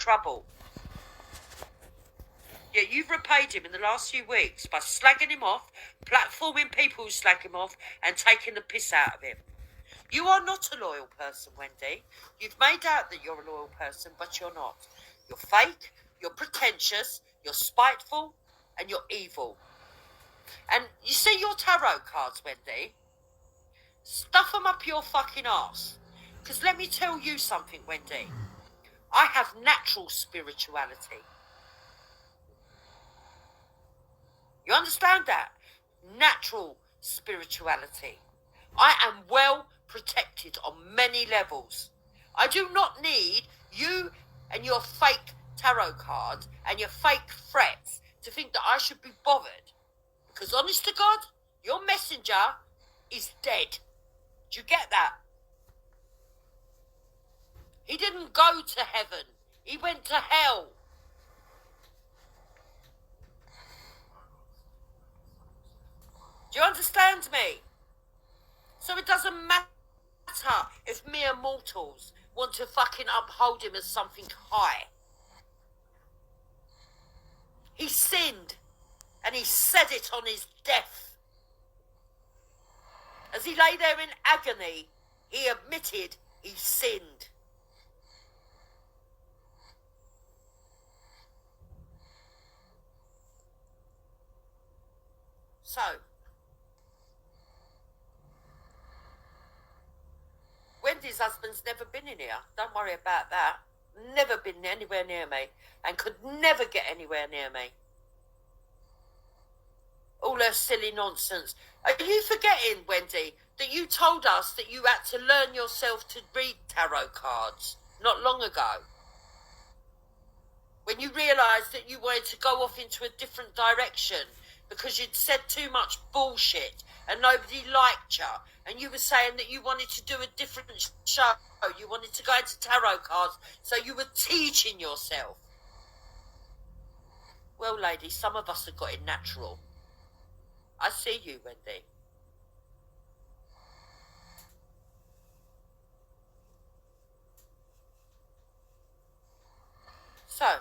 trouble. Yet you've repaid him in the last few weeks by slagging him off, platforming people who slag him off, and taking the piss out of him. You are not a loyal person, Wendy. You've made out that you're a loyal person, but you're not. You're fake, you're pretentious, you're spiteful, and you're evil. And you see your tarot cards, Wendy? Stuff them up your fucking arse. Because let me tell you something, Wendy. I have natural spirituality. You understand that? Natural spirituality. I am well protected on many levels. I do not need you and your fake tarot cards and your fake threats to think that I should be bothered. Because honest to God, your messenger is dead. Do you get that? He didn't go to heaven. He went to hell. Do you understand me? So it doesn't matter if mere mortals want to fucking uphold him as something high. He sinned, and he said it on his death. As he lay there in agony, he admitted he sinned. So, Wendy's husband's never been in here. Don't worry about that. Never been anywhere near me, and could never get anywhere near me. All her silly nonsense. Are you forgetting, Wendy, that you told us that you had to learn yourself to read tarot cards not long ago? When you realised that you wanted to go off into a different direction because you'd said too much bullshit and nobody liked you, and you were saying that you wanted to do a different show, you wanted to go into tarot cards, so you were teaching yourself. Well, lady, some of us have got it natural. I see you, Wendy. So,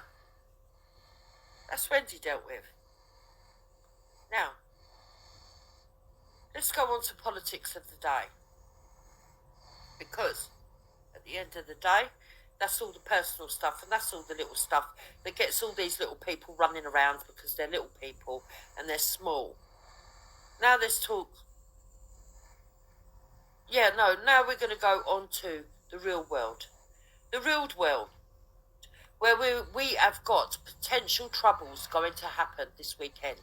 that's Wendy dealt with. Now, let's go on to politics of the day. Because, at the end of the day, that's all the personal stuff, and that's all the little stuff that gets all these little people running around because they're little people and they're small. Now let's talk. Now we're going to go on to the real world. The real world, where we have got potential troubles going to happen this weekend.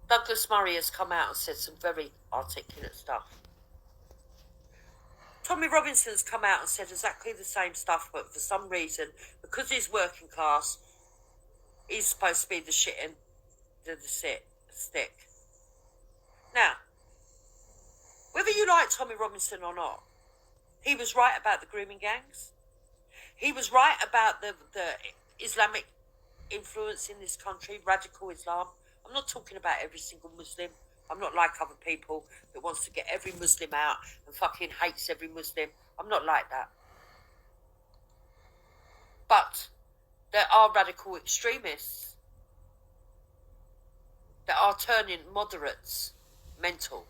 Douglas Murray has come out and said some very articulate stuff. Tommy Robinson's come out and said exactly the same stuff, but for some reason, because he's working class, he's supposed to be the shit end of the stick. Now, whether you like Tommy Robinson or not, he was right about the grooming gangs. He was right about the Islamic influence in this country, radical Islam. I'm not talking about every single Muslim. I'm not like other people that wants to get every Muslim out and fucking hates every Muslim. I'm not like that. But there are radical extremists that are turning moderates mental.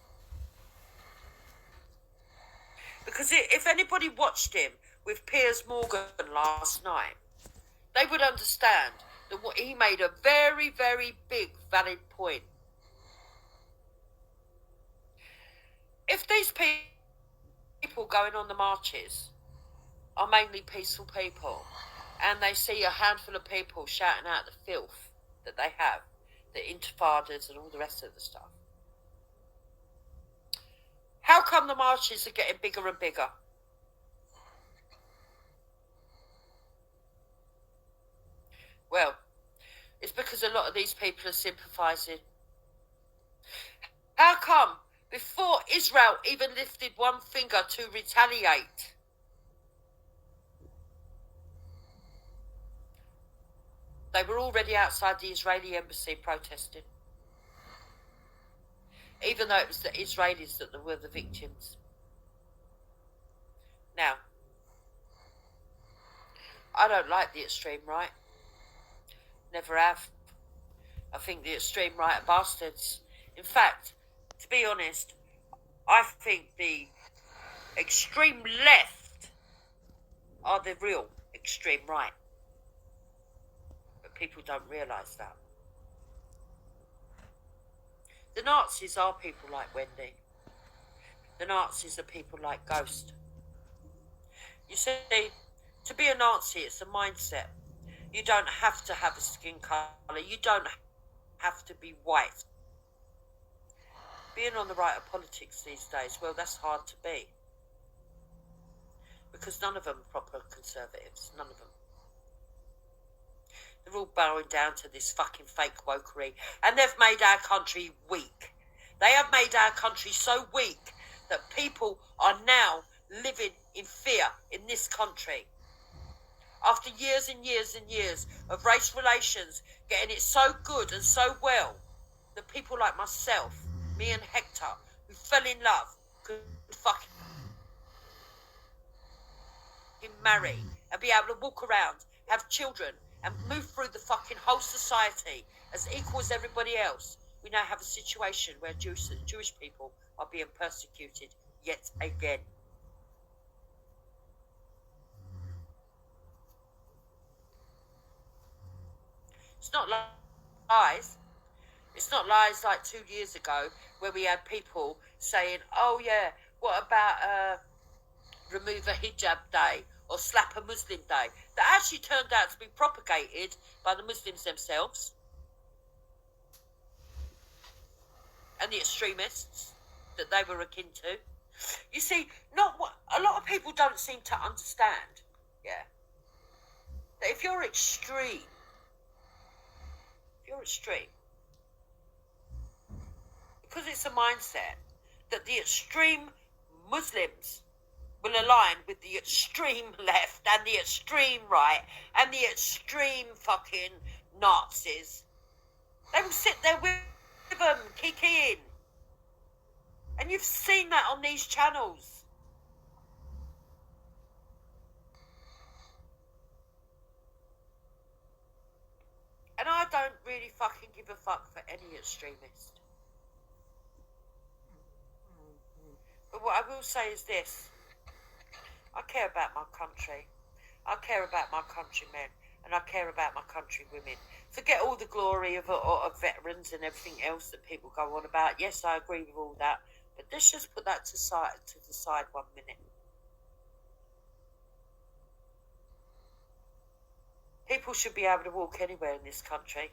Because if anybody watched him with Piers Morgan last night, they would understand that he made a very, very big, valid point. If these people going on the marches are mainly peaceful people, and they see a handful of people shouting out the filth that they have, the intifadas and all the rest of the stuff, how come the marches are getting bigger and bigger? Well, it's because a lot of these people are sympathising. How come before Israel even lifted one finger to retaliate, they were already outside the Israeli embassy protesting? Even though it was the Israelis that were the victims. Now, I don't like the extreme right. Never have. I think the extreme right are bastards. In fact, to be honest, I think the extreme left are the real extreme right. But people don't realise that. The Nazis are people like Wendy. The Nazis are people like Ghost. You see, to be a Nazi, it's a mindset. You don't have to have a skin colour. You don't have to be white. Being on the right of politics these days, well, that's hard to be. Because none of them are proper conservatives. None of them. They're all bowing down to this fucking fake wokery. And they've made our country weak. They have made our country so weak that people are now living in fear in this country. After years and years and years of race relations getting it so good and so well that people like myself, me and Hector, who fell in love, could fucking marry and be able to walk around, have children, and move through the fucking whole society as equal as everybody else. We now have a situation where Jewish people are being persecuted yet again. It's not lies. It's not lies like 2 years ago where we had people saying, oh yeah, what about remove a hijab day or slap a Muslim day? That actually turned out to be propagated by the Muslims themselves and the extremists that they were akin to. You see, not what a lot of people don't seem to understand, yeah, that if you're extreme, because it's a mindset that the extreme Muslims will align with the extreme left and the extreme right and the extreme fucking Nazis. They will sit there with them, kicking. And you've seen that on these channels. And I don't really fucking give a fuck for any extremist. But what I will say is this. I care about my country. I care about my countrymen. And I care about my countrywomen. Forget all the glory of veterans and everything else that people go on about. Yes, I agree with all that. But let's just put that to the side 1 minute. People should be able to walk anywhere in this country.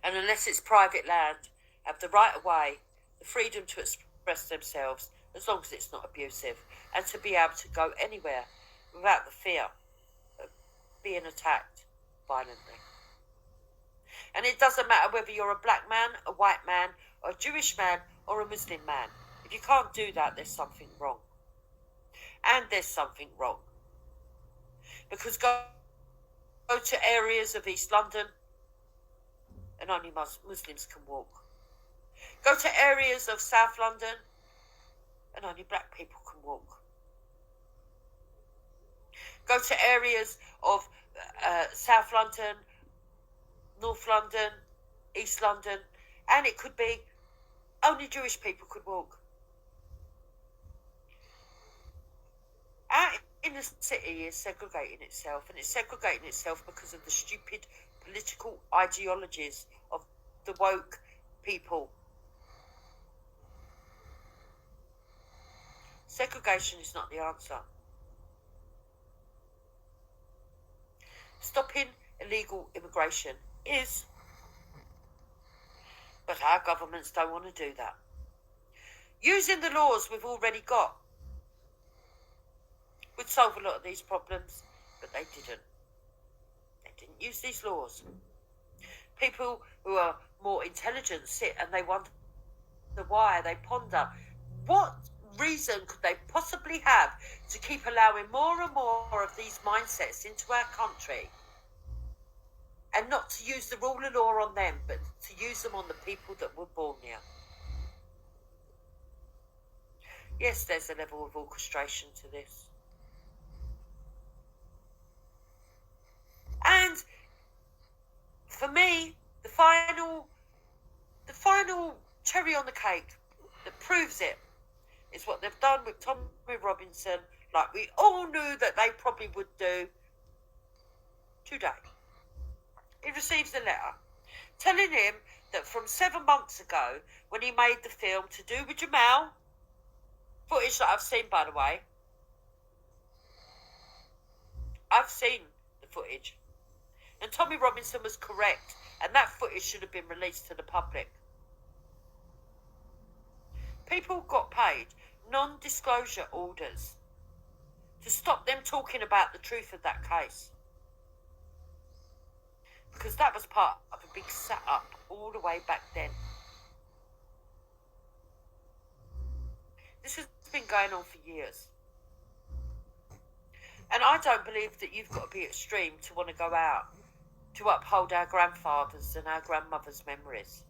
And unless it's private land, have the right of way, the freedom to express themselves, as long as it's not abusive, and to be able to go anywhere without the fear of being attacked violently. And it doesn't matter whether you're a black man, a white man, or a Jewish man, or a Muslim man. If you can't do that, there's something wrong. And there's something wrong. Because go to areas of East London and only Muslims can walk. Go to areas of South London and only black people can walk. Go to areas of South London, North London, East London, and it could be only Jewish people could walk. Out in the city is segregating itself, and it's segregating itself because of the stupid political ideologies of the woke people. Segregation is not the answer. Stopping illegal immigration is, but our governments don't want to do that. Using the laws we've already got would solve a lot of these problems, but they didn't. They didn't use these laws. People who are more intelligent sit and they wonder why, they ponder what reason could they possibly have to keep allowing more and more of these mindsets into our country, and not to use the rule of law on them, but to use them on the people that were born here. Yes, there's a level of orchestration to this. And for me, the final cherry on the cake that proves it is what they've done with Tommy Robinson, like we all knew that they probably would do today. He receives a letter telling him that from 7 months ago, when he made the film To Do with Jamal, footage that I've seen, by the way, I've seen the footage, and Tommy Robinson was correct, and that footage should have been released to the public. People got paid non-disclosure orders to stop them talking about the truth of that case, because that was part of a big setup all the way back then. This has been going on for years. And I don't believe that you've got to be extreme to want to go out to uphold our grandfathers and our grandmothers' memories.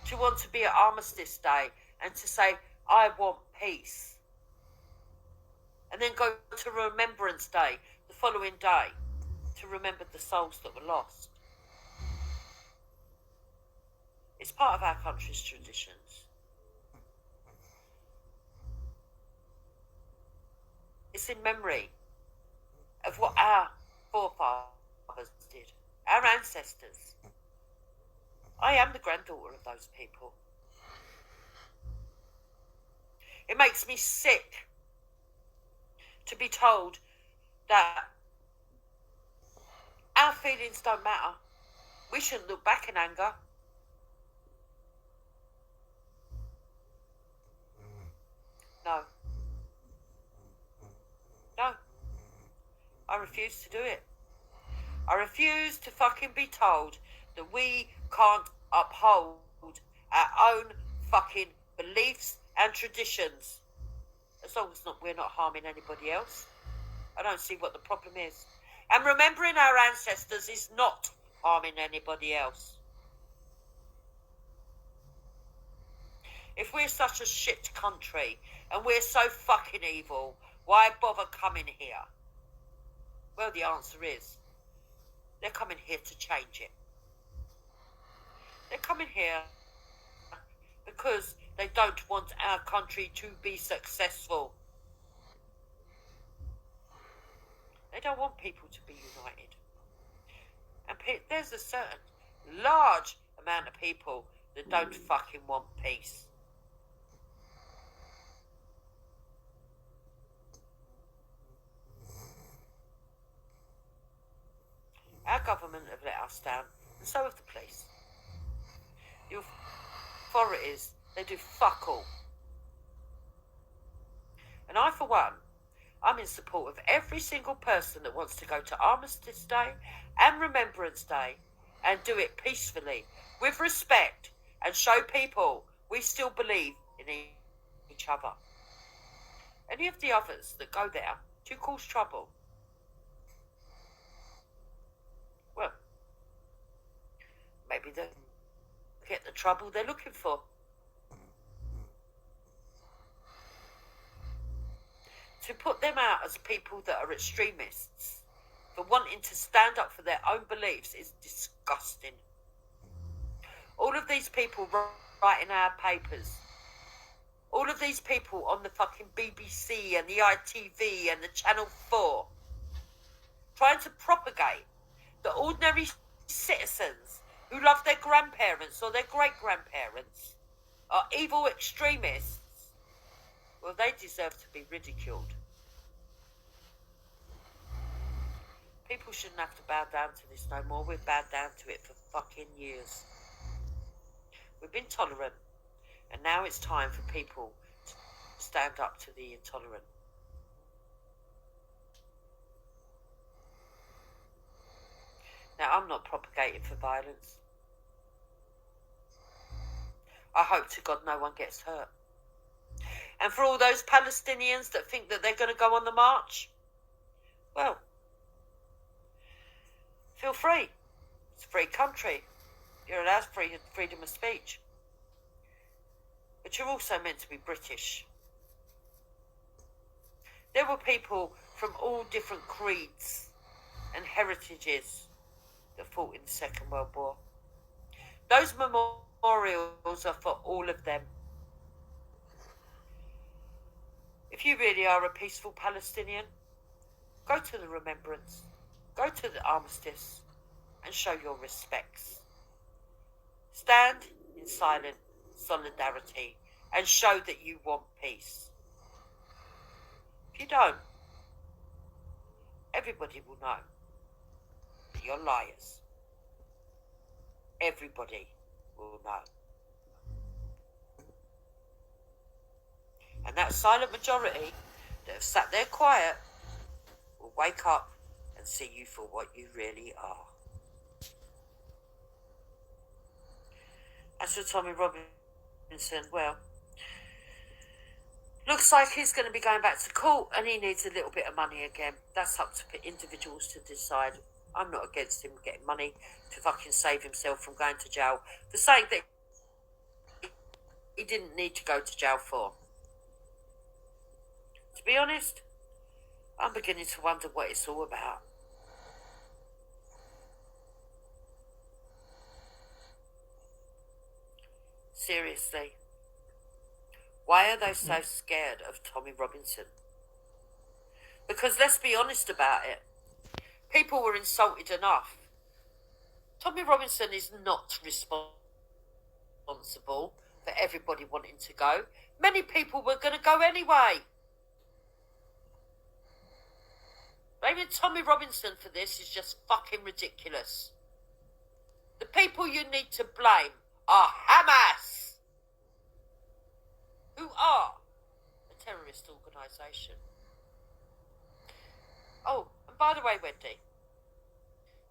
To want to be at Armistice Day and to say, I want peace. And then go to Remembrance Day the following day to remember the souls that were lost. It's part of our country's traditions. It's in memory of what our forefathers did, our ancestors. I am the granddaughter of those people. It makes me sick to be told that our feelings don't matter. We shouldn't look back in anger. No. No. I refuse to do it. I refuse to fucking be told that we can't uphold our own fucking beliefs and traditions. As long as we're not harming anybody else. I don't see what the problem is. And remembering our ancestors is not harming anybody else. If we're such a shit country and we're so fucking evil, why bother coming here? Well, the answer is, they're coming here to change it. They're coming here because they don't want our country to be successful. They don't want people to be united. And there's a certain large amount of people that don't fucking want peace. Our government have let us down, and so have the police. The authorities, they do fuck all. And I, for one, I'm in support of every single person that wants to go to Armistice Day and Remembrance Day and do it peacefully, with respect, and show people we still believe in each other. Any of the others that go there to cause trouble, well, maybe they'll get the trouble they're looking for. To put them out as people that are extremists for wanting to stand up for their own beliefs is disgusting. All of these people writing our papers, all of these people on the fucking BBC and the ITV and the Channel 4 trying to propagate the ordinary citizens who love their grandparents or their great-grandparents are evil extremists. Well, they deserve to be ridiculed. People shouldn't have to bow down to this no more. We've bowed down to it for fucking years. We've been tolerant, and now it's time for people to stand up to the intolerant. Now, I'm not propagating for violence. I hope to God no one gets hurt. And for all those Palestinians that think that they're going to go on the march, well, feel free. It's a free country. You're allowed freedom of speech. But you're also meant to be British. There were people from all different creeds and heritages that fought in the Second World War. Those memorials are for all of them. If you really are a peaceful Palestinian, go to the remembrance, go to the armistice, and show your respects. Stand in silent solidarity and show that you want peace. If you don't, everybody will know that you're liars. Everybody will know. And that silent majority that have sat there quiet will wake up and see you for what you really are. As for Tommy Robinson, well, looks like he's going to be going back to court and he needs a little bit of money again. That's up to individuals to decide. I'm not against him getting money to fucking save himself from going to jail for saying that he didn't need to go to jail for. To be honest, I'm beginning to wonder what it's all about. Seriously, why are they so scared of Tommy Robinson? Because let's be honest about it, people were insulted enough. Tommy Robinson is not responsible for everybody wanting to go. Many people were going to go anyway. Blaming Tommy Robinson for this is just fucking ridiculous. The people you need to blame are Hamas, who are a terrorist organisation. Oh, and by the way, Wendy,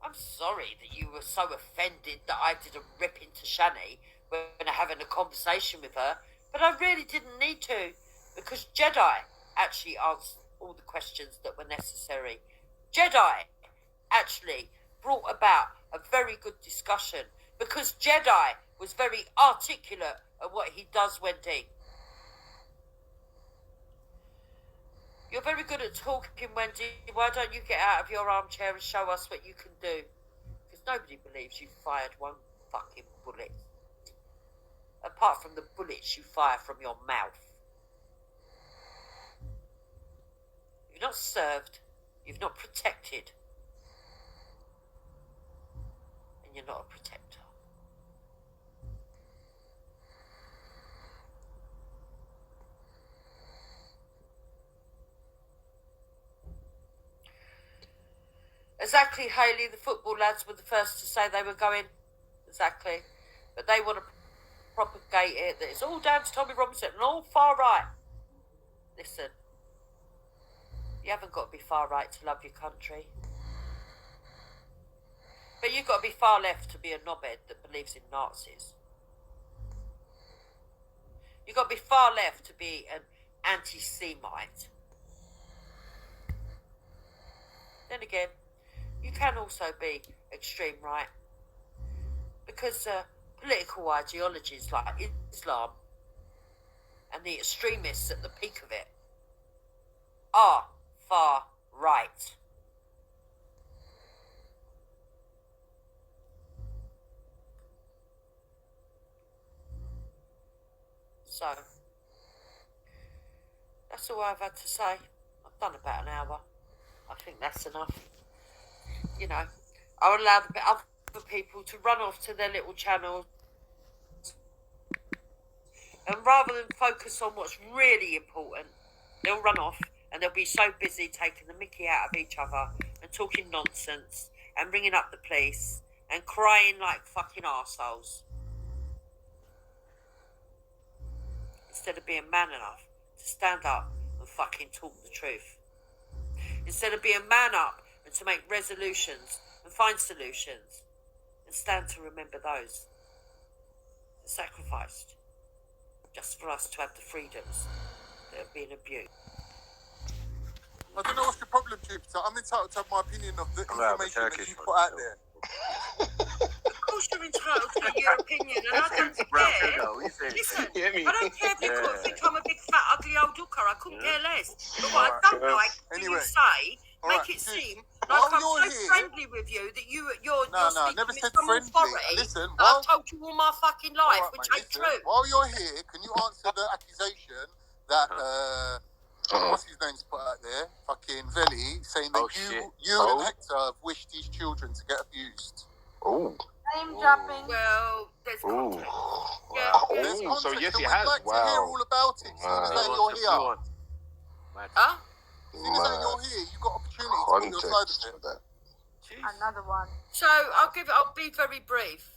I'm sorry that you were so offended that I did a rip into Shani when having a conversation with her, but I really didn't need to, because Jedi actually asked all the questions that were necessary. Jedi actually brought about a very good discussion, because Jedi was very articulate at what he does, Wendy. You're very good at talking, Wendy. Why don't you get out of your armchair and show us what you can do? Because nobody believes you fired one fucking bullet. Apart from the bullets you fire from your mouth. You've not served, you've not protected, and you're not a protector. Exactly, Hayley, the football lads were the first to say they were going. Exactly. But they want to propagate it, that it's all down to Tommy Robinson and all far right. Listen, you haven't got to be far right to love your country. But you've got to be far left to be a knobhead that believes in Nazis. You've got to be far left to be an anti-Semite. Then again, you can also be extreme right. Because political ideologies like Islam and the extremists at the peak of it are far right. So, that's all I've had to say. I've done about an hour. I think that's enough. You know, I'll allow the other people to run off to their little channels. And rather than focus on what's really important, they'll run off and they'll be so busy taking the mickey out of each other and talking nonsense and ringing up the police and crying like fucking arseholes. Instead of being man enough to stand up and fucking talk the truth. Instead of being man up and to make resolutions and find solutions and stand to remember those that sacrificed just for us to have the freedoms that have been abused. I don't know what's the problem, Jupiter. I'm entitled to have my opinion of the information that you put out there. Of course you you're entitled to your opinion, and I don't care. Listen, I don't care if you could become a big fat ugly old hooker. I couldn't care less. But what I don't like is you say, make it seem like I'm so friendly with you that you're speaking with some authority. Listen, I've told you all my fucking life, which ain't true. While you're here, can you answer the accusation that what's his name's put out there, fucking Veli, saying that you and Hector have wished these children to get abused? Oh. Name dropping. Well, there's context. Yeah, there's context, so yes, and he we'd has. like to hear all about it. Seeing as though you're here. Huh? Seeing as though you're here, you've got opportunity to put your side of it. Another one. So I'll be very brief.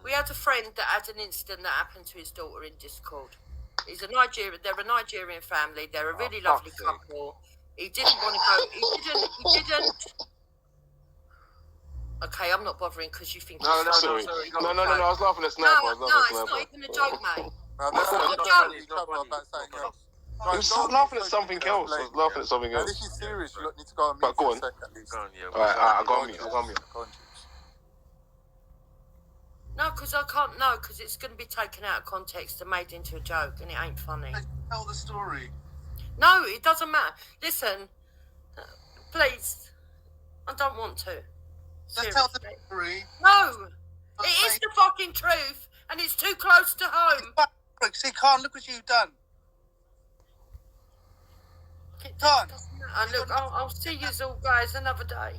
We had a friend that had an incident that happened to his daughter in Discord. They're a Nigerian family. They're a really lovely couple. He didn't want to go. He didn't. Okay, I'm not bothering because you think. No, I was laughing at Sniper. No, it's not even a joke, mate. Let's not cover about something else. I was laughing at something else. I was laughing at something else. This is serious. You need to go on mute But go for on. a second, at least. Alright, I got me. No, because I can't. No, because it's going to be taken out of context and made into a joke, and it ain't funny. Tell the story. No, it doesn't matter. Listen, please. I don't want to. Just tell the story. No, it is the fucking truth, and it's too close to home. See, Khan, look what you've done. Khan. And look, I'll see you all guys another day.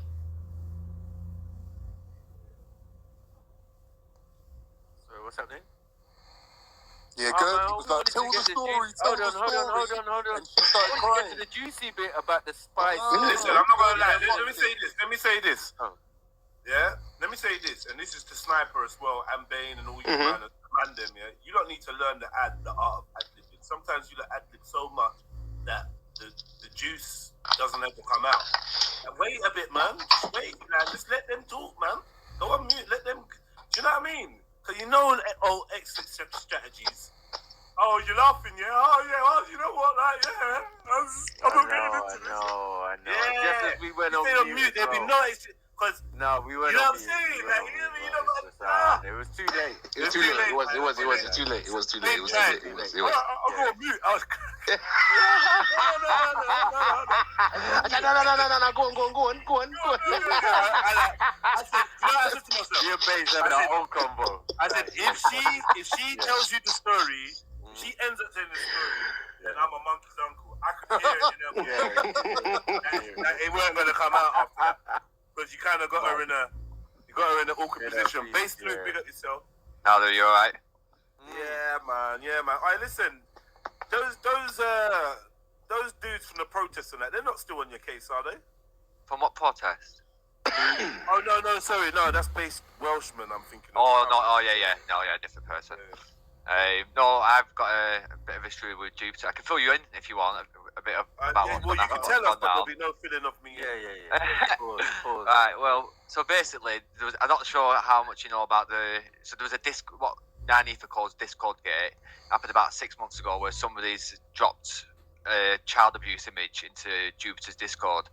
So what's happening? Yeah, good. He was like, tell the story, tell the story. Hold on. And she started Get crying. to the juicy bit about the spice. Listen, I'm not gonna lie. Let me say this. Oh. Yeah, let me say this, and this is to Sniper as well, and Bane and all you man them. Yeah, you don't need to learn the art of ad-libbing. Sometimes you ad-lib so much that the juice doesn't ever come out. And wait a bit, man. Just wait, man. Just let them talk, man. Go on mute. Let them. Do you know what I mean? Because you know exit strategies. Oh, you're laughing, yeah? Oh, yeah. Well, you know what? Like, yeah. I'm not getting into this. I know. Yeah. Just as we went If on they mute, there'll be no exit. Because no, we went. You know on what I'm saying? mute. Like, you know, It was too late. It was too late. It was too late. I'll go on mute. I was. No. Go on. I said, I said to myself, You're based on our own combo. I said, if she tells you the story, she ends up telling the story, then I'm a monkey's uncle. I could hear it in her voice. It weren't going to come out after that. Because you kind of got her in an awkward position. Base Luke, big up yourself. Now that you're alright. Yeah, man. All right, listen. Those dudes from the protest and that, they're not still on your case, are they? From what protest? Oh, no, sorry. No, that's based Welshman, I'm thinking. Oh, no, yeah, different person. No, I've got a bit of history with Jupiter. I can fill you in if you want a bit about what's well, going you on. can tell us, but there'll be no filling of me. Yeah. Right, well, so basically, I'm not sure how much you know about so there was what Nanifa calls Discord Gate, happened about 6 months ago, where somebody's dropped a child abuse image into Jupiter's Discord.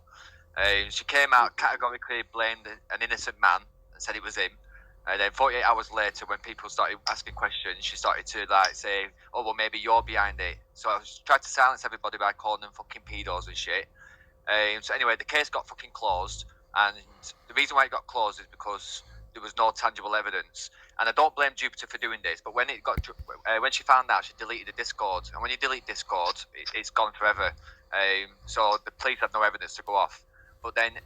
She came out, categorically blamed an innocent man and said it was him. And then 48 hours later, when people started asking questions, she started to say, "Oh, well, maybe you're behind it." So I tried to silence everybody by calling them fucking pedos and shit. So anyway, the case got fucking closed, and the reason why it got closed is because there was no tangible evidence. And I don't blame Jupiter for doing this, but when she found out, she deleted the Discord, and when you delete Discord, it's gone forever. So the police had no evidence to go off. But then,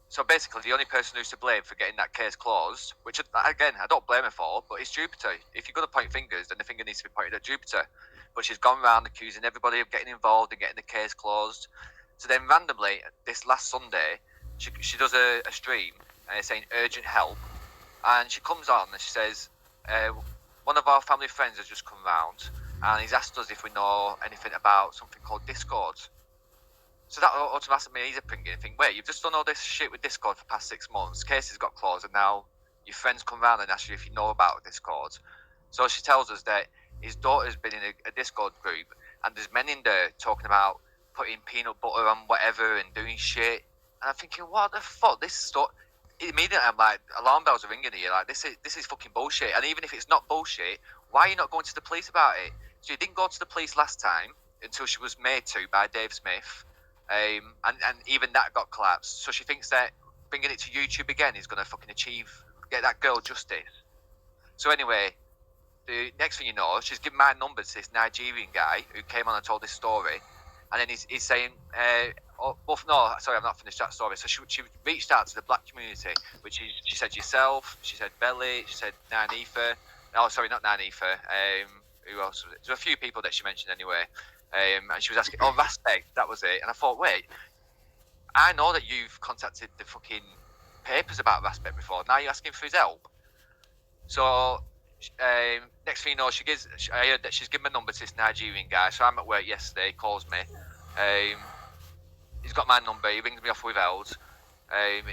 so basically, the only person who's to blame for getting that case closed, which again I don't blame her for, but it's Jupiter. If you're going to point fingers, then the finger needs to be pointed at Jupiter. But she's gone around accusing everybody of getting involved and getting the case closed. So then randomly, this last Sunday, she does a stream saying urgent help, and she comes on and she says, one of our family friends has just come round and he's asked us if we know anything about something called Discord. So that automatically means he's a pinging and think, wait, you've just done all this shit with Discord for the past 6 months, cases got closed, and now your friends come round and ask you if you know about Discord. So she tells us that his daughter's been in a Discord group, and there's men in there talking about putting peanut butter on whatever and doing shit. And I'm thinking, what the fuck? immediately I'm like, alarm bells are ringing here. Like, this is fucking bullshit. And even if it's not bullshit, why are you not going to the police about it? So you didn't go to the police last time until she was made to by Dave Smith, and even that got collapsed. So she thinks that bringing it to YouTube again is going to fucking get that girl justice. So anyway, the next thing you know, she's given my number to this Nigerian guy who came on and told this story, and then he's saying, I've not finished that story. So she reached out to the black community, which is, she said yourself, she said Belly, she said Nanifa. Oh, sorry, not Nanifa. Who else was it? There were a few people that she mentioned anyway. And she was asking, Raspeg, that was it. And I thought, wait, I know that you've contacted the fucking papers about Raspeg before. Now you're asking for his help. So next thing you know, I heard that she's given my number to this Nigerian guy. So I'm at work yesterday. He calls me. He's got my number. He rings me off withheld.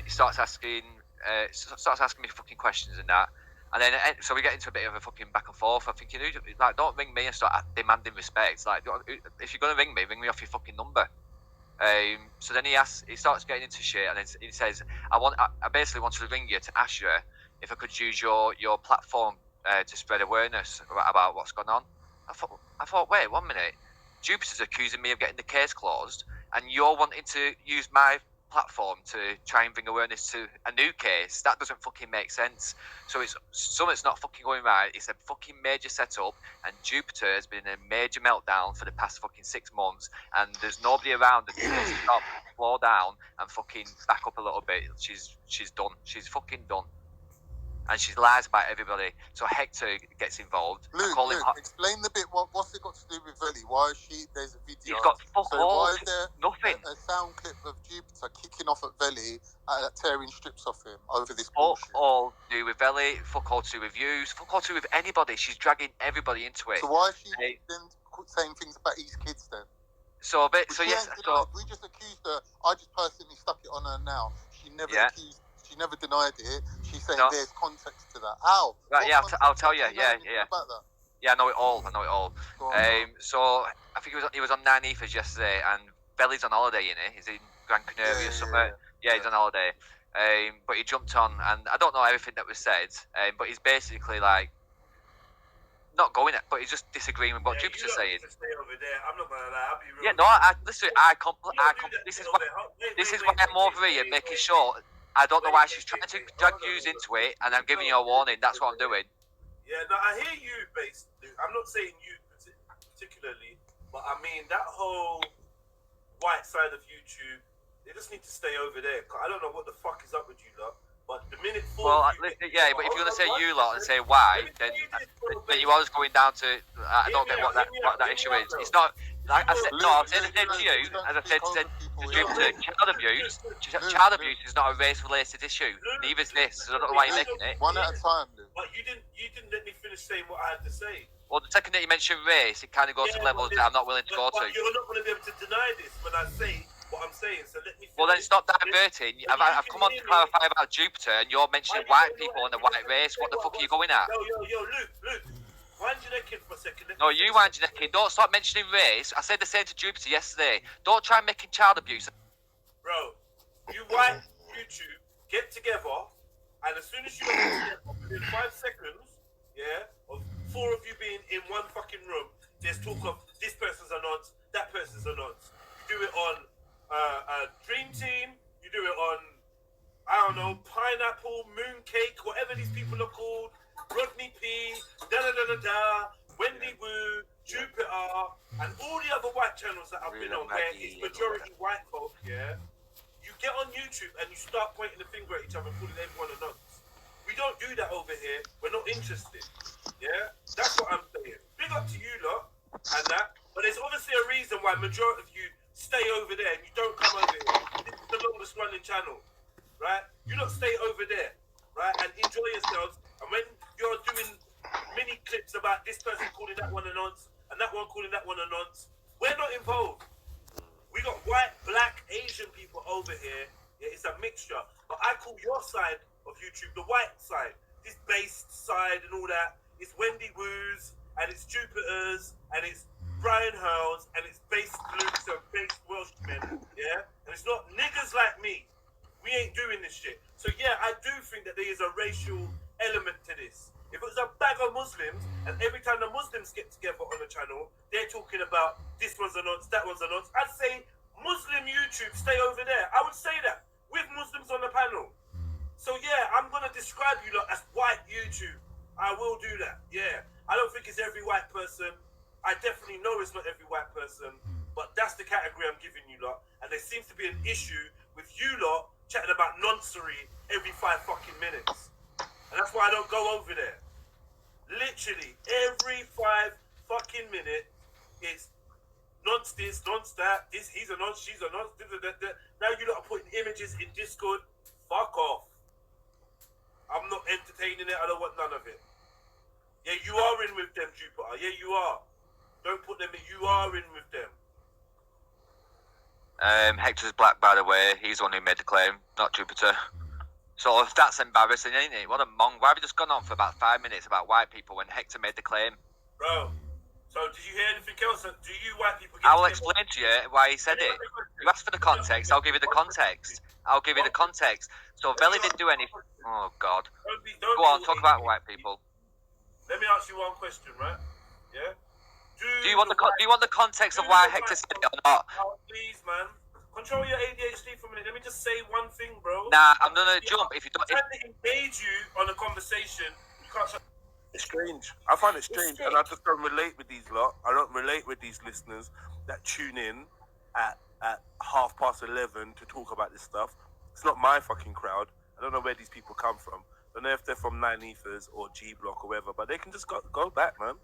He starts asking me fucking questions and that. And then so we get into a bit of a fucking back and forth. I'm thinking, like, don't ring me and start demanding respect. Like, if you're gonna ring me off your fucking number. So then he starts getting into shit, and then he says, I basically wanted to ring you to ask you if I could use your platform to spread awareness about what's going on. I thought, wait 1 minute, Jupiter's accusing me of getting the case closed, and you're wanting to use my platform to try and bring awareness to a new case. That doesn't fucking make sense. So something's not fucking going right. It's a fucking major setup, and Jupiter has been in a major meltdown for the past fucking 6 months, and there's nobody around that can stop, slow down, and fucking back up a little bit. She's done. She's fucking done. And she lies about everybody. So Hector gets involved. Luke, explain the bit. What's it got to do with Velly? Why is there's a video? He's got fuck all. Why is there nothing. A sound clip of Jupiter kicking off at Velly, tearing strips off him over this bullshit? Fuck all to do with Velly. Fuck all to do with views. Fuck all to do with anybody. She's dragging everybody into it. So why is she then saying things about his kids then? We just accused her. I just personally stuck it on her now. She never accused. She never denied it. She's saying there's context to that. How? Right, I'll tell you. Yeah. About that? Yeah, I know it all. So I think he was on 9 Ethers yesterday, and Belly's on holiday, He's in Gran Canaria or somewhere. Yeah, he's on holiday. But he jumped on, and I don't know everything that was said, but he's basically like not going it, but he's just disagreeing with what Jupiter's saying. Stay over there. I'm not gonna lie. I'll be real. Yeah, no, listen. This is why I'm over here making sure. I don't know why she's trying to drag you into it, and I'm giving you a warning. That's what I'm doing. Yeah, no, I hear you, basically. I'm not saying you particularly, but I mean that whole white side of YouTube. They just need to stay over there. I don't know what the fuck is up with you lot, but the minute. But if you're gonna say you lot and say why, then you always going down to. I don't get what that issue is. It's not. Like I said, no, I'll say the same to you, as I said to Jupiter. Child abuse is not a race-related issue. Neither is this. So I don't know why you're making it. One at a time, Luke. But you didn't let me finish saying what I had to say. Well, the second that you mention race, it kind of goes to levels that I'm not willing to go to. You're not going to be able to deny this when I say what I'm saying. So let me finish. Well, then stop diverting. I've come on to clarify about Jupiter, and you're mentioning white people and the white race. What the fuck are you going at? Yo, Luke. Wind your neck in for a second. No, you wind your neck in. Don't stop mentioning race. I said the same to Jupiter yesterday. Don't try making child abuse. Bro, you white YouTube, get together, and as soon as you get together, within 5 seconds, of 4 of you being in one fucking room, there's talk of this person's a nonce, that person's a nonce. You do it on Dream Team, you do it on, I don't know, Pineapple, Mooncake, whatever these people are called. Rodney P, Wendy Woo, Jupiter, and all the other white channels that I've been on where it's majority white folk, you get on YouTube and you start pointing the finger at each other and calling everyone a nonce. We don't do that over here. We're not interested. That's what I'm saying. Big up to you lot and that, but there's obviously a reason why majority of you stay over there and you don't come over here. This is the longest running channel, right? You lot stay over there, right, and enjoy yourselves. And when you're doing mini clips about this person calling that one a nonce and that one calling that one a nonce, we're not involved. We got white, black, Asian people over here. Yeah, it's a mixture. But I call your side of YouTube the white side. This based side and all that. It's Wendy Woo's and it's Jupiter's and it's Brian Hurls and it's based Luke's and based Welshmen. Yeah? And it's not niggas like me. We ain't doing this shit. So yeah, I do think that there is a racial element to this. If it was a bag of Muslims, and every time the Muslims get together on the channel, they're talking about this one's a nonce, that one's a nonce, I'd say Muslim YouTube, stay over there. I would say that with Muslims on the panel. So yeah, I'm gonna describe you lot as white YouTube. I will do that. Yeah, I don't think it's every white person. I definitely know it's not every white person, but that's the category I'm giving you lot. And there seems to be an issue with you lot chatting about noncery every 5 fucking minutes. And that's why I don't go over there. Literally, every 5 fucking minutes, it's nonce this, nonce that, this, he's a nonce, she's a nonce, Now you lot are putting images in Discord. Fuck off. I'm not entertaining it, I don't want none of it. Yeah, you are in with them, Jupiter. Yeah, you are. Don't put them in, you are in with them. Hector's black, by the way. He's the one who made the claim, not Jupiter. So if that's embarrassing, ain't it? What a mong. Why have you just gone on for about 5 minutes about white people when Hector made the claim? Bro, so did you hear anything else? Do you white people get I'll explain to you why he said it. You asked for the context, I'll give you the context. So Velly didn't do anything. Oh, God. Go on, talk about white people. Let me ask you one question, right? Yeah? Do you want the context of why Hector said it or not? Oh, please, man. Control your ADHD for a minute. Let me just say one thing, bro. Nah, I'm gonna jump if you don't. I'm trying to engage you on a conversation. You can't. It's strange. I find it strange, and I just don't relate with these lot. I don't relate with these listeners that tune in at 11:30 to talk about this stuff. It's not my fucking crowd. I don't know where these people come from. I don't know if they're from 9 Ethers or G Block or whatever, but they can just go back, man.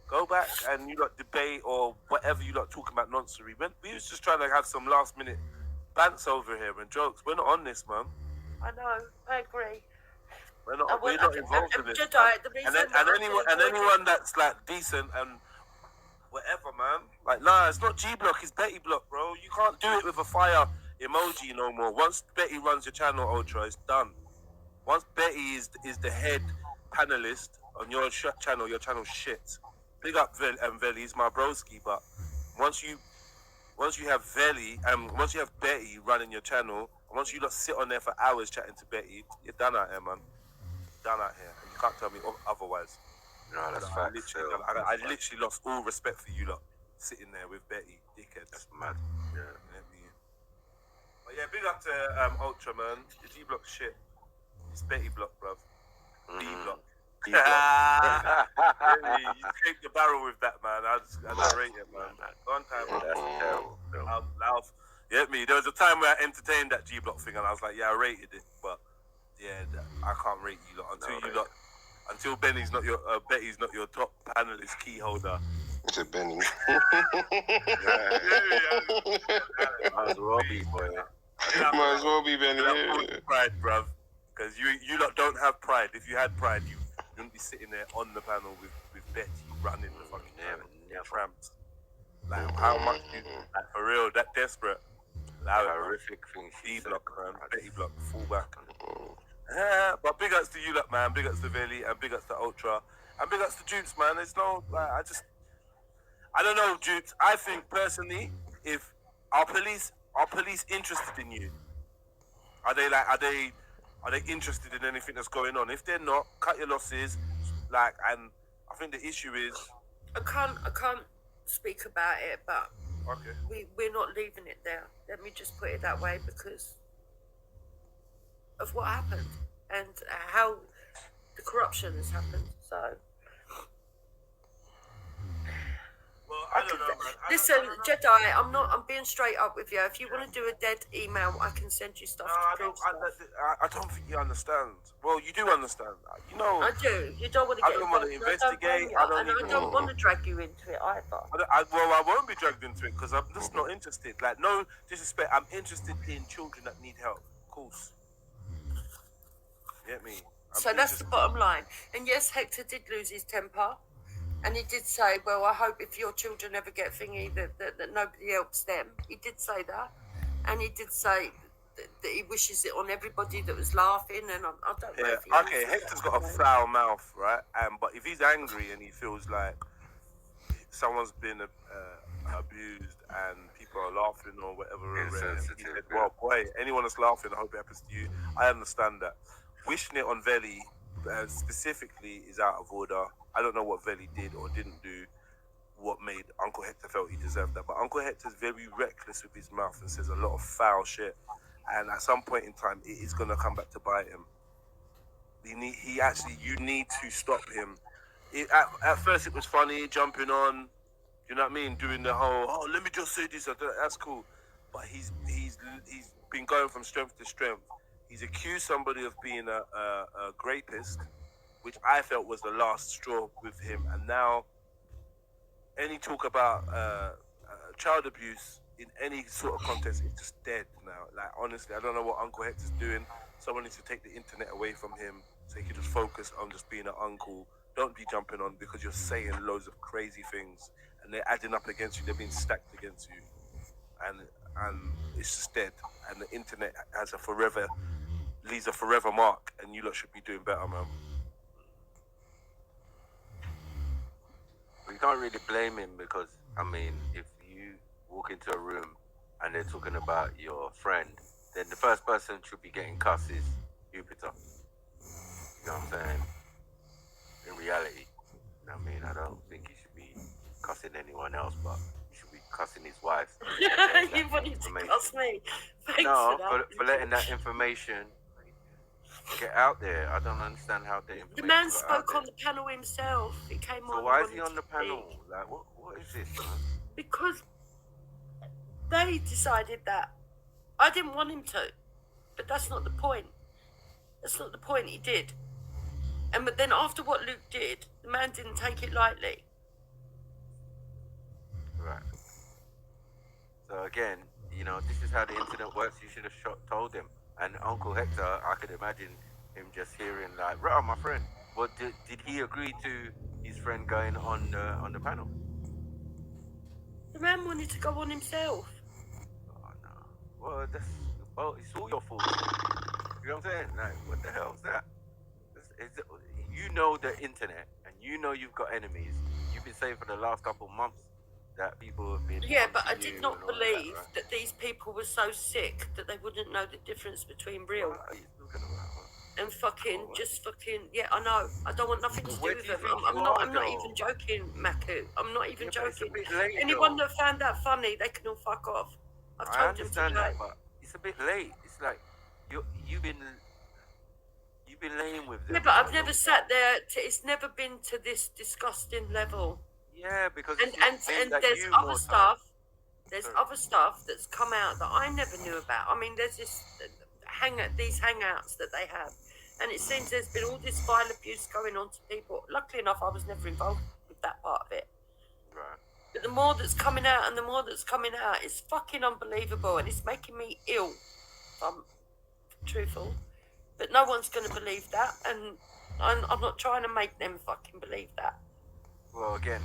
Go back and you lot debate or whatever you lot talking about noncery. We was just trying to have some last minute bants over here and jokes. We're not on this, man. I know. I agree. We're not involved in this. And anyone that's like decent and whatever, man. Like, nah, it's not G Block, it's Betty Block, bro. You can't do it with a fire emoji no more. Once Betty runs your channel, Ultra, it's done. Once Betty is the head panelist on your channel, your channel's shit. Big up Veli, he's my broski, but once you have Veli and once you have Betty running your channel, and once you lot sit on there for hours chatting to Betty, you're done out here, man. Done out here. And you can't tell me otherwise. No, that's facts. I literally lost all respect for you lot sitting there with Betty, dickhead. That's mad. Yeah. But yeah, big up to Ultra, man. The G Block shit. It's Betty Block, bruv. B Block. You scraped the barrel with that, man. I rate it, man. One time, yeah, me. There was a time where I entertained that G Block thing, and I was like, yeah, I rated it, but yeah, I can't rate you lot until Benny's not your Betty's not your top panelist key holder. It's a Benny. Might as well be, boy. Might as well be Benny. Pride, bruv, because you lot don't have pride. If you had pride, you wouldn't be sitting there on the panel with Betty running the fucking tramps. Like, how much like, for real, that desperate. Like, horrific thing. D Block, man. Betty Block, fullback. But big ups to you lot, man. Big ups to Veli and big ups to Ultra. And big ups to Jupes, man. There's no, like, I don't know, Jupes. I think personally, if our police interested in you, are they interested in anything that's going on? If they're not, cut your losses. Like, and I think the issue is, I can't speak about it, but okay, we're not leaving it there. Let me just put it that way because of what happened and how the corruption has happened. So. I don't know, man. Listen, Jedi, I'm being straight up with you. If you want to do a dead email, I can send you stuff. I don't think you understand. Well, you do understand. You know. I do. You don't want to get. I don't want to investigate. I don't want to drag you into it either. I won't be dragged into it because I'm just not interested. Like, no disrespect. I'm interested in children that need help. Of course. Get me? So that's the bottom line. And yes, Hector did lose his temper. And he did say, well, I hope if your children ever get thingy that nobody helps them. He did say that. And he did say that he wishes it on everybody that was laughing. And I don't know if he okay, Hector's got a foul mouth, right? But if he's angry and he feels like someone's been abused and people are laughing or whatever. He said, well, boy, anyone that's laughing, I hope it happens to you. I understand that. Wishing it on Veli specifically is out of order. I don't know what Veli did or didn't do, what made Uncle Hector felt he deserved that. But Uncle Hector's very reckless with his mouth and says a lot of foul shit. And at some point in time, it is going to come back to bite him. You need to stop him. At first it was funny, jumping on, you know what I mean, doing the whole, oh, let me just say this, that's cool. But he's been going from strength to strength. He's accused somebody of being a rapist, which I felt was the last straw with him. And now, any talk about child abuse in any sort of context is just dead now. Like, honestly, I don't know what Uncle Hector's doing. Someone needs to take the internet away from him so he can just focus on just being an uncle. Don't be jumping on because you're saying loads of crazy things and they're adding up against you. They're being stacked against you. And it's just dead. And the internet leaves a forever mark, and you lot should be doing better, man. We can't really blame him because, I mean, if you walk into a room and they're talking about your friend, then the first person should be getting cussed is Jupiter. You know what I'm saying? In reality, I mean, I don't think he should be cussing anyone else, but he should be cussing his wife. You wanted to cuss me. Thanks for letting that information get out there. I don't understand how the information. The man spoke on the panel himself. He came on. So why is he on the panel? Like, what is this, man? Because they decided that. I didn't want him to, but that's not the point. That's not the point. He did. But then after what Luke did, the man didn't take it lightly. Right. So again, you know, this is how the internet works. You should have told him. And Uncle Hector, I could imagine him just hearing like, right, my friend. But did he agree to his friend going on the panel? The man wanted to go on himself. Oh no. Well, it's all your fault. You know what I'm saying? Like, what the hell is that? You know the internet, and you know you've got enemies. You've been saying for the last couple of months that people have been. Yeah, but I did not believe that these people were so sick that they wouldn't know the difference between real and fucking Yeah, I know. I don't want nothing to do with them. I'm not even joking, Maku. I'm not even joking. Anyone that found that funny, they can all fuck off. I've told them today. That, but it's a bit late. It's like you've been laying with them. Yeah, but I've never sat there. It's never been to this disgusting level. Yeah, because and there's other stuff. There's other stuff that's come out that I never knew about. I mean, there's these hangouts that they have, and it seems there's been all this vile abuse going on to people. Luckily enough, I was never involved with that part of it. Right. But the more that's coming out, and the more that's coming out, is fucking unbelievable, and it's making me ill. If I'm truthful. But no one's going to believe that, and I'm not trying to make them fucking believe that. Well, again,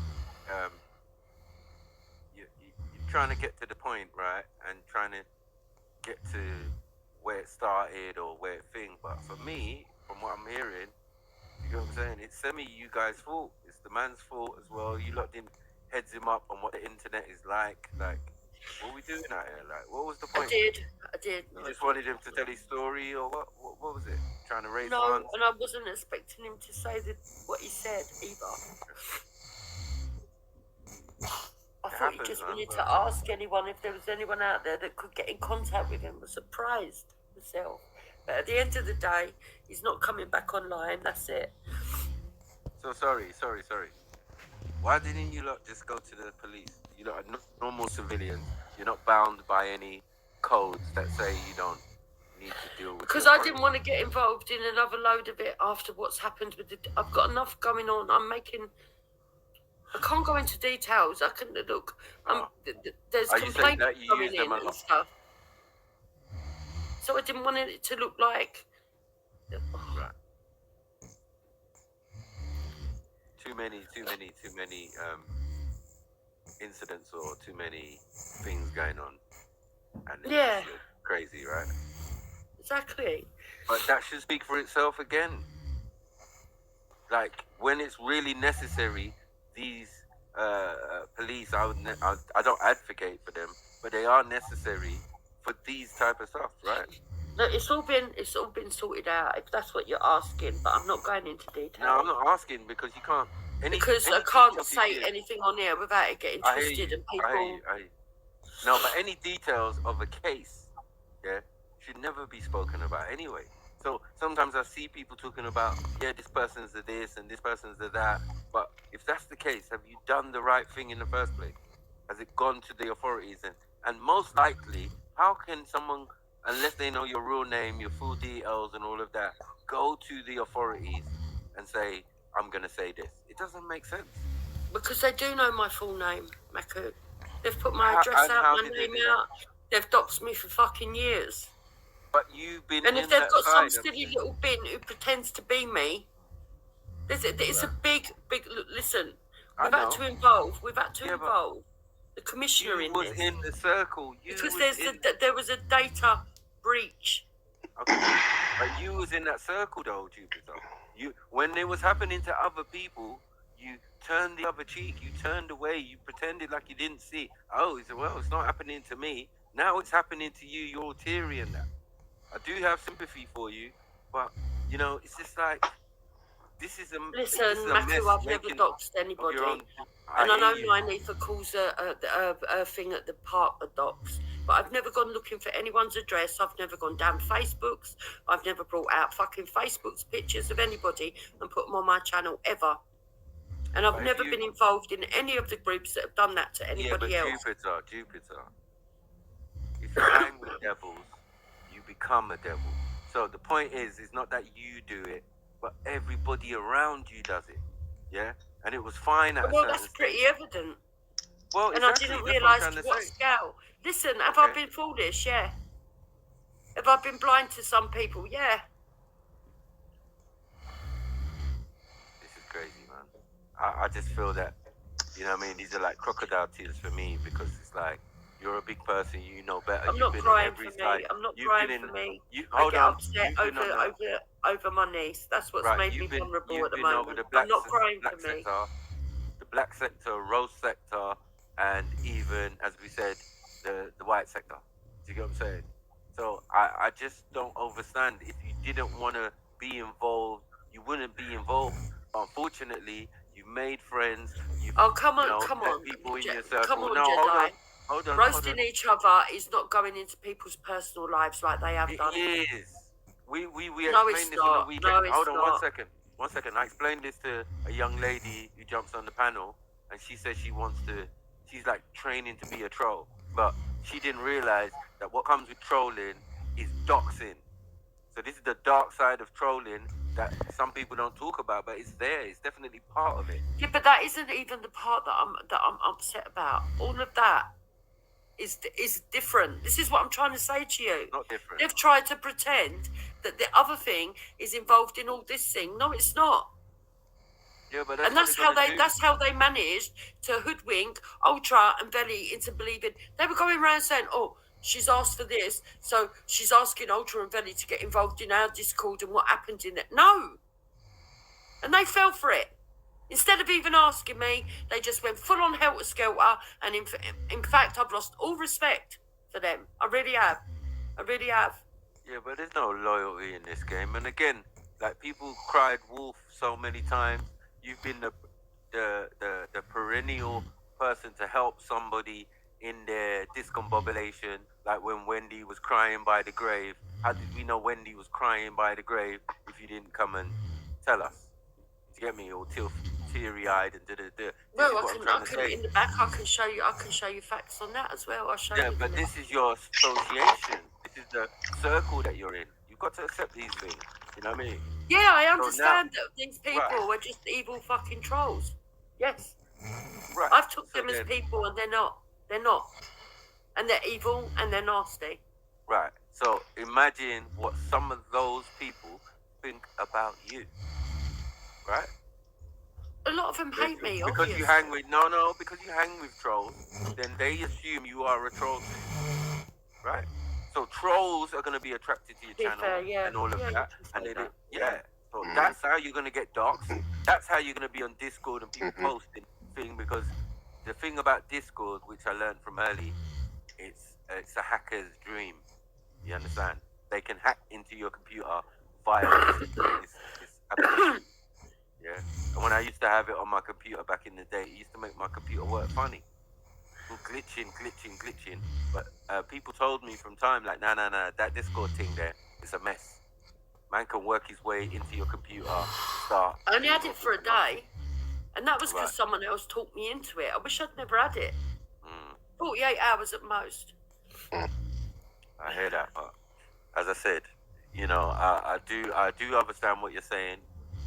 you're trying to get to the point, right? And trying to get to where it started or where it thing. But for me, from what I'm hearing, you know what I'm saying? It's you guys' fault. It's the man's fault as well. You lot didn't heads him up on what the internet is like. Like, what are we doing out here? Like, what was the point? I did. You just wanted him to tell his story, or what? What was it? Trying to raise funds? No, and I wasn't expecting him to say what he said either. I thought he just wanted to ask anyone if there was anyone out there that could get in contact with him. I was surprised myself. But at the end of the day, he's not coming back online. That's it. So sorry. Why didn't you lot just go to the police? You lot are normal civilians. You're not bound by any codes that say you don't need to deal with. Because I didn't want to get involved in another load of it after what's happened with I've got enough going on. I can't go into details. I can look. There's complaints coming in and stuff. So I didn't want it to look like. Right. Too many incidents or too many things going on, and it's crazy, right? Exactly. But that should speak for itself again. Like, when it's really necessary, these police. I don't advocate for them, but they are necessary for these type of stuff, right? Look, it's all been sorted out. If that's what you're asking, but I'm not going into detail. No, I'm not asking because you can't. Because I can't say anything on here without it getting twisted and people. I hear you. No, but any details of a case, yeah, should never be spoken about anyway. So sometimes I see people talking about, yeah, this person's the this and this person's the that. But if that's the case, have you done the right thing in the first place? Has it gone to the authorities? And most likely, how can someone, unless they know your real name, your full details and all of that, go to the authorities and say, I'm going to say this? It doesn't make sense. Because they do know my full name, Maku. They've put my address out, my name out. They've doxed me for fucking years. But you've been. And if they've got some silly little bin who pretends to be me, it's a big. Listen, we've had to involve the commissioner in this. You was in the circle. Because there was a data breach. Okay, but you was in that circle though, Jupiter. When it was happening to other people, you turned the other cheek. You turned away. You pretended like you didn't see. Oh, he said, well, it's not happening to me. Now it's happening to you. You're teary and that. I do have sympathy for you, but it's just like Listen, Maku, I've never doxed anybody, and I know Nynefa calls a thing at the park a dox, but I've never gone looking for anyone's address. I've never gone down Facebook's. I've never brought out fucking Facebook's pictures of anybody and put them on my channel ever. And I've never been involved in any of the groups that have done that to anybody else. Jupiter. If you hang with devils, you become a devil. So the point is not that you do it, but everybody around you does it. Yeah? And it was fine at well, that's pretty evident. Well, and exactly, I didn't realise to what scale. Listen, have I been foolish? Yeah. Have I been blind to some people? Yeah. This is crazy, man. I just feel that, these are like crocodile tears for me, because it's like, you're a big person, you know better. I'm not crying for me. I'm not crying for me. I get upset over my niece. That's what's made me vulnerable at the moment. I'm not crying for me. The black sector, rose sector, and even, as we said, the white sector. Do you get what I'm saying? So I just don't understand. If you didn't want to be involved, you wouldn't be involved. Unfortunately, you made friends. Come on. People in your circle. Come on, no, Jedi. Hold on. Roasting each other is not going into people's personal lives like they have done. It is. We no, explained this not. on the weekend. No, it's Hold on not. 1 second. I explained this to a young lady who jumps on the panel, and she says she's like training to be a troll. But she didn't realize that what comes with trolling is doxing. So this is the dark side of trolling that some people don't talk about, but it's there. It's definitely part of it. Yeah, but that isn't even the part that I'm upset about. All of that is different. This is what I'm trying to say to you. Not different. They've tried to pretend that the other thing is involved in all this thing. No, it's not. Yeah, but that's how they managed to hoodwink Ultra and Veli into believing. They were going around saying, "Oh, she's asked for this, so she's asking Ultra and Veli to get involved in our Discord and what happened in it." No, and they fell for it. Instead of even asking me, they just went full on helter skelter. And in fact, I've lost all respect for them. I really have. Yeah, but there's no loyalty in this game. And again, like, people cried wolf so many times. You've been the perennial person to help somebody in their discombobulation. Like when Wendy was crying by the grave. How did we know Wendy was crying by the grave if you didn't come and tell us? Do you get me? Or teary-eyed and da-da-da. Well, I can in the back. I can show you facts on that as well. I'll show you. Yeah, but this is your association. This is the circle that you're in. You've got to accept these things. You know what I mean? Yeah, I understand that these people are just evil fucking trolls. Yes. Right. I've took them as people, and they're not. They're not. And they're evil and they're nasty. Right. So imagine what some of those people think about you. Right? A lot of them hate me, because obviously. you hang with because you hang with trolls, then they assume you are a troll too. Right? So trolls are gonna be attracted to your channel and all of that. And so that's how you're gonna get doxxed. That's how you're gonna be on Discord and people posting thing because the thing about Discord, which I learned from early, it's a hacker's dream. You understand? They can hack into your computer via this application. Yeah. And when I used to have it on my computer back in the day, it used to make my computer work funny. Glitching. But people told me from time, like, nah, that Discord thing there is a mess. Man can work his way into your computer, start. I only had it for a day, and that was because someone else talked me into it. I wish I'd never had it. 48 hours at most. I hear that, but as I said, you know, I do understand what you're saying,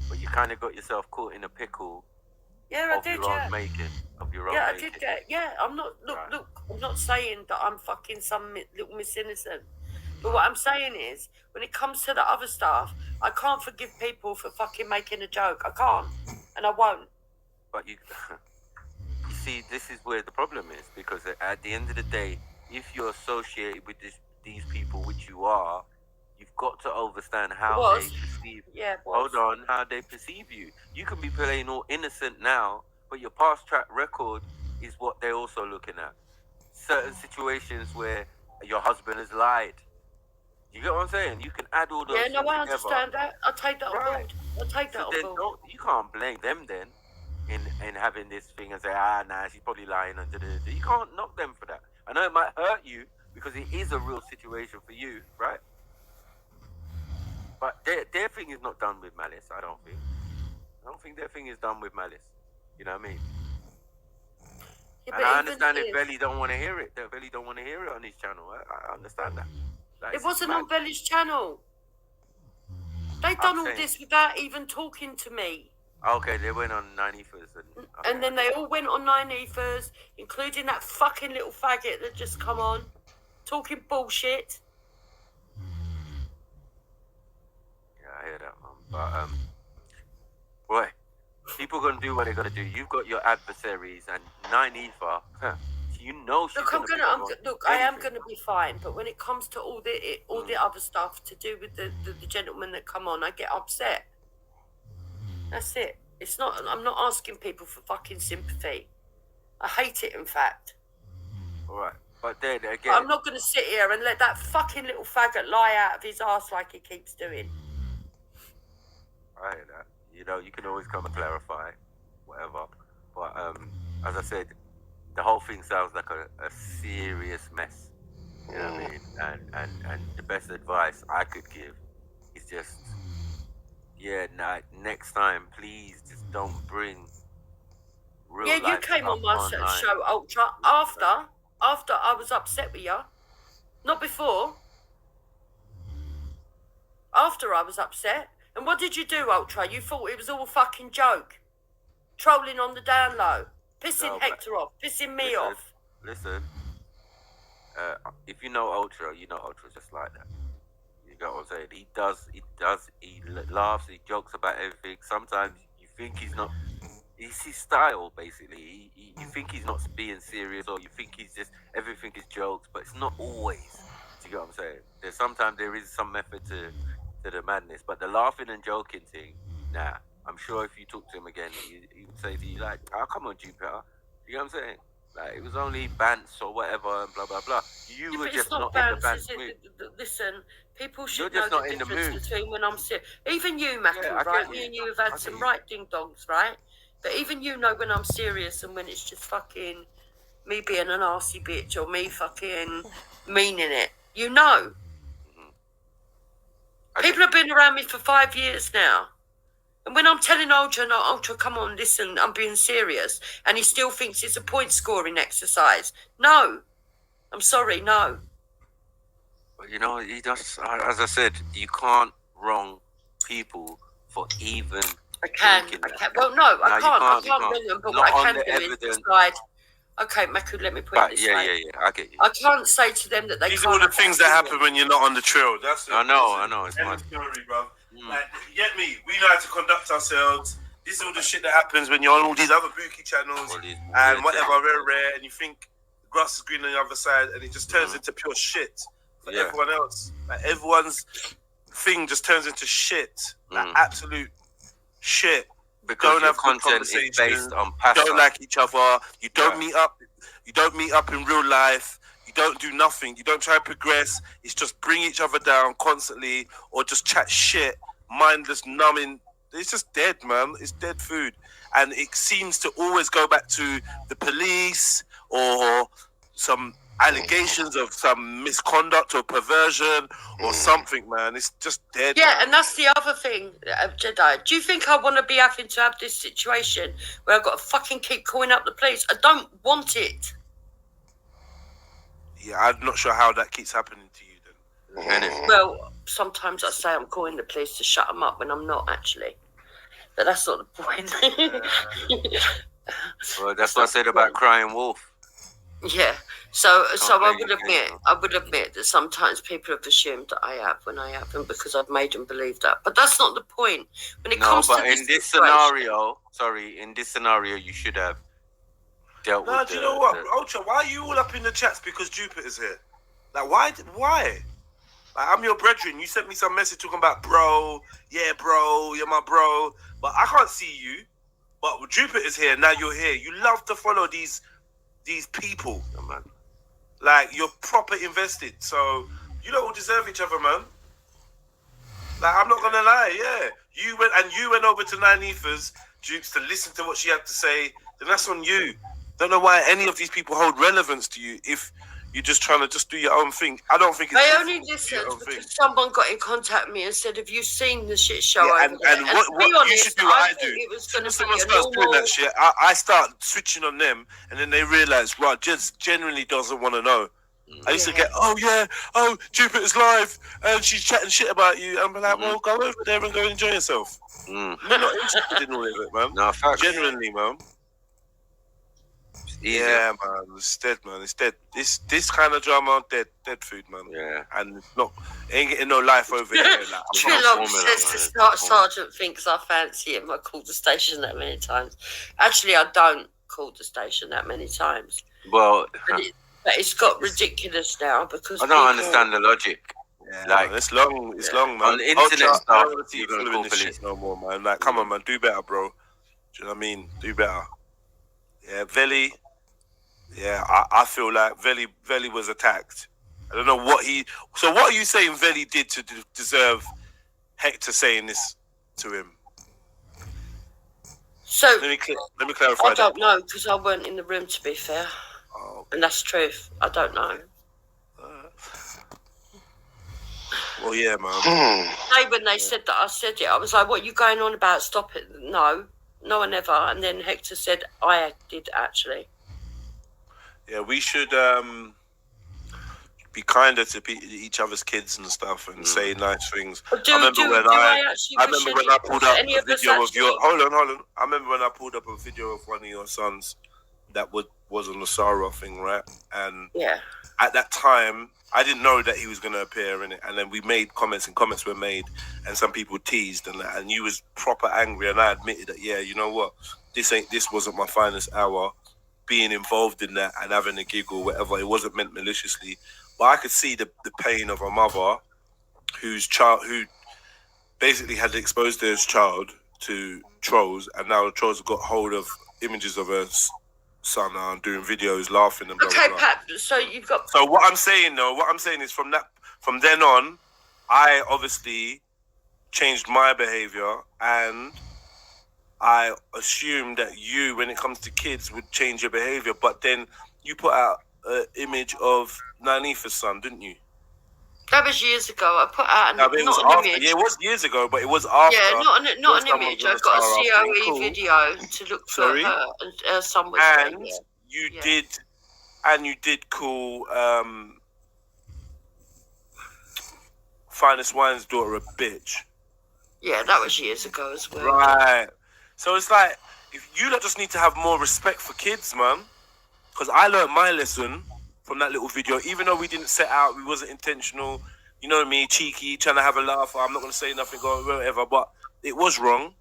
but you kind of got yourself caught in a pickle. Yeah, I did. Of your own making. I did get. Yeah, I'm not. Look. I'm not saying that I'm fucking some little Miss Innocent. But what I'm saying is, when it comes to the other stuff, I can't forgive people for fucking making a joke. I can't, and I won't. But you see, this is where the problem is, because at the end of the day, if you're associated with these people, which you are, you've got to understand how they perceive. Yeah, hold on, how they perceive you. You can be playing all innocent now, but your past track record is what they're also looking at. Certain situations where your husband has lied. You get what I'm saying? You can add all those things together. I understand that. I'll take that on board. I'll take that on board. You can't blame them then in having this thing and say, nah, she's probably lying. You can't knock them for that. I know it might hurt you because it is a real situation for you, right? But their thing is not done with malice, I don't think. I don't think their thing is done with malice. You know what I mean? Yeah, and I understand if Belly don't want to hear it. That Belly don't want to hear it on his channel. I understand that. It wasn't on Belly's channel. They done all this without even talking to me. Okay, they went on 9 Ethers. And then they all went on 9 Ethers, including that fucking little faggot that just come on, talking bullshit. Yeah, I hear that, man. But, boy, people are going to do what they're going to do. You've got your adversaries and 9 Ether. You know she's I am going to be fine, but when it comes to all the other stuff to do with the gentlemen that come on, I get upset. That's it. It's not. I'm not asking people for fucking sympathy. I hate it, in fact. All right, but then again, I'm not going to sit here and let that fucking little faggot lie out of his ass like he keeps doing. I hear that. You know, you can always come and clarify, whatever. But as I said, the whole thing sounds like a serious mess. You know what I mean? And the best advice I could give is just, next time, please just don't bring real life. Yeah, you came on my show, Ultra, after I was upset with you. Not before. After I was upset. And what did you do, Ultra? You thought it was all a fucking joke. Trolling on the down low. Pissing Hector off. Pissing me off. Listen. If you know Ultra, you know Ultra's just like that. You know what I'm saying? He laughs, he jokes about everything. Sometimes you think he's not. It's his style, basically. You think he's not being serious, or you think he's just, everything is jokes, but it's not always. Do you get what I'm saying? Sometimes there is some method to the madness, but the laughing and joking thing, nah. I'm sure if you talk to him again, he would say to you, like, come on, Jupiter. You know what I'm saying? Like, it was only bants or whatever and blah, blah, blah. You were just not in the bants mood. Listen, people should know the difference between when I'm serious. Even you, Matthew, right? Me and you have had some right ding-dongs, right? But even you know when I'm serious and when it's just fucking me being an arsey bitch or me fucking meaning it. You know. People have been around me for 5 years now. And when I'm telling Ultra, no, Ultra, come on, listen, I'm being serious, and he still thinks it's a point-scoring exercise. No. I'm sorry, no. But, you know, he does, as I said, you can't wrong people for even I can. Well, no, I can't wrong them, but what I can do is decide, okay, Maku, let me put it this way. Yeah, I get you. I can't say to them that they These can't. are all the things that happen when you're not on the trail. That's it. I know. It's my story, bro. Like, you get me? We know how to conduct ourselves. This is all the shit that happens when you're on all these other bookie channels and whatever, rare, and you think the grass is green on the other side, and it just turns into pure shit for everyone else. Like, everyone's thing just turns into shit, like absolute shit. Because your content is based on pasta. You don't like each other. You don't meet up. You don't meet up in real life. You don't do nothing. You don't try to progress. It's just bring each other down constantly, or just chat shit, mindless, numbing. It's just dead, man. It's dead food, and it seems to always go back to the police or some allegations of some misconduct or perversion or something, man. It's just dead. Yeah, man. and that's the other thing, Jedi. Do you think I want to be having to have this situation where I've got to fucking keep calling up the police? I don't want it. Yeah, I'm not sure how that keeps happening to you then. Well, sometimes I say I'm calling the police to shut them up when I'm not actually. But that's not the point. Well, that's what I said about crying wolf. Yeah. So I would admit that sometimes people have assumed that I have when I haven't because I've made them believe that. But that's not the point. When it comes to in this scenario, you should have dealt with. Do you know what, Ultra? Why are you all up in the chats because Jupiter's here? Like, why? Like, I'm your brethren. You sent me some message talking about bro. Yeah, bro. You're my bro. But I can't see you. But Jupiter's here. Now you're here. You love to follow these people, man. Like, you're proper invested. So you don't all deserve each other, man. Like, I'm not gonna lie. Yeah, you went over to Nyneetha's Jupes to listen to what she had to say. Then that's on you. Don't know why any of these people hold relevance to you if you're just trying to just do your own thing. I don't think it's. I only listened because someone got in contact with me and said, "Have you seen the shit show?" Yeah, and what honest, you should do what I do. It was going to be someone a starts normal... doing that shit, I start switching on them, and then they realise, right, just genuinely doesn't want to know. I used to get, Jupiter's live, and she's chatting shit about you. I'm like, well, go over there and go enjoy yourself. You're not interested in all of it, man. No, facts. Genuinely, man. Yeah, man, it's dead, man. It's dead. This kind of drama, dead food, man. Yeah, and ain't getting no life over here. Like, Trillon says the sergeant thinks I fancy him. I called the station that many times. Actually, I don't call the station that many times. Well, but it's got ridiculous now because I don't understand the logic. Yeah, like, man, it's long, man. On the internet stuff, I don't want to see you following this shit no more, man. Like, come on, man, do better, bro. Do you know what I mean? Do better. Yeah, Veli. Yeah, I feel like Veli was attacked. I don't know what he... So what are you saying Veli did to deserve Hector saying this to him? So... Let me clarify that. I don't know, because I weren't in the room, to be fair. Oh, okay. And that's truth. I don't know. Well, yeah, man. When they said that I said it, I was like, what are you going on about? Stop it. No one ever. And then Hector said, I did, actually. Yeah, we should be kinder to each other's kids and stuff and say nice things. I remember when I pulled up a video of your... Hold on. I remember when I pulled up a video of one of your sons that was on the Sarah thing, right? And at that time, I didn't know that he was going to appear in it. And then we made comments and comments were made and some people teased and that. And you was proper angry and I admitted that, yeah, you know what? This wasn't my finest hour. Being involved in that and having a giggle, whatever, it wasn't meant maliciously, but I could see the pain of a mother who basically had exposed their child to trolls, and now the trolls have got hold of images of her son and doing videos, laughing and blah, blah, blah. Pat. So you've got. So what I'm saying is from then on, I obviously changed my behaviour and I assumed that you, when it comes to kids, would change your behaviour. But then you put out an image of Nyneetha's son, didn't you? That was years ago. I put out an image. Yeah, it was years ago, but it was after. Yeah, not an image. I got a COE video to look for her, and her son was there. And you did call Finest Wine's daughter a bitch. Yeah, that was years ago as well. Right. So it's like, if you lot just need to have more respect for kids, man. Because I learned my lesson from that little video, even though we didn't set out, we wasn't intentional. You know me, cheeky, trying to have a laugh. I'm not going to say nothing, or whatever, but it was wrong.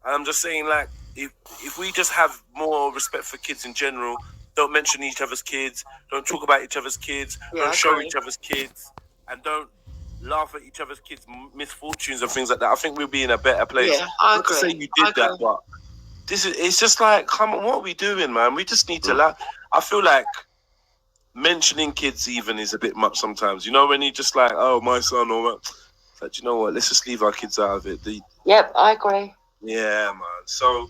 And I'm just saying, like, if we just have more respect for kids in general, don't mention each other's kids, don't talk about each other's kids, don't show each other's kids, and don't laugh at each other's kids' misfortunes and things like that, I think we'll be in a better place. Yeah, I Not agree. to say you did that, but it's just like, come on, what are we doing, man? We just need to laugh. I feel like mentioning kids even is a bit much sometimes. You know, when you just like, oh, my son, or what? It's like, you know what? Let's just leave our kids out of it. Yep, I agree. Yeah, man. So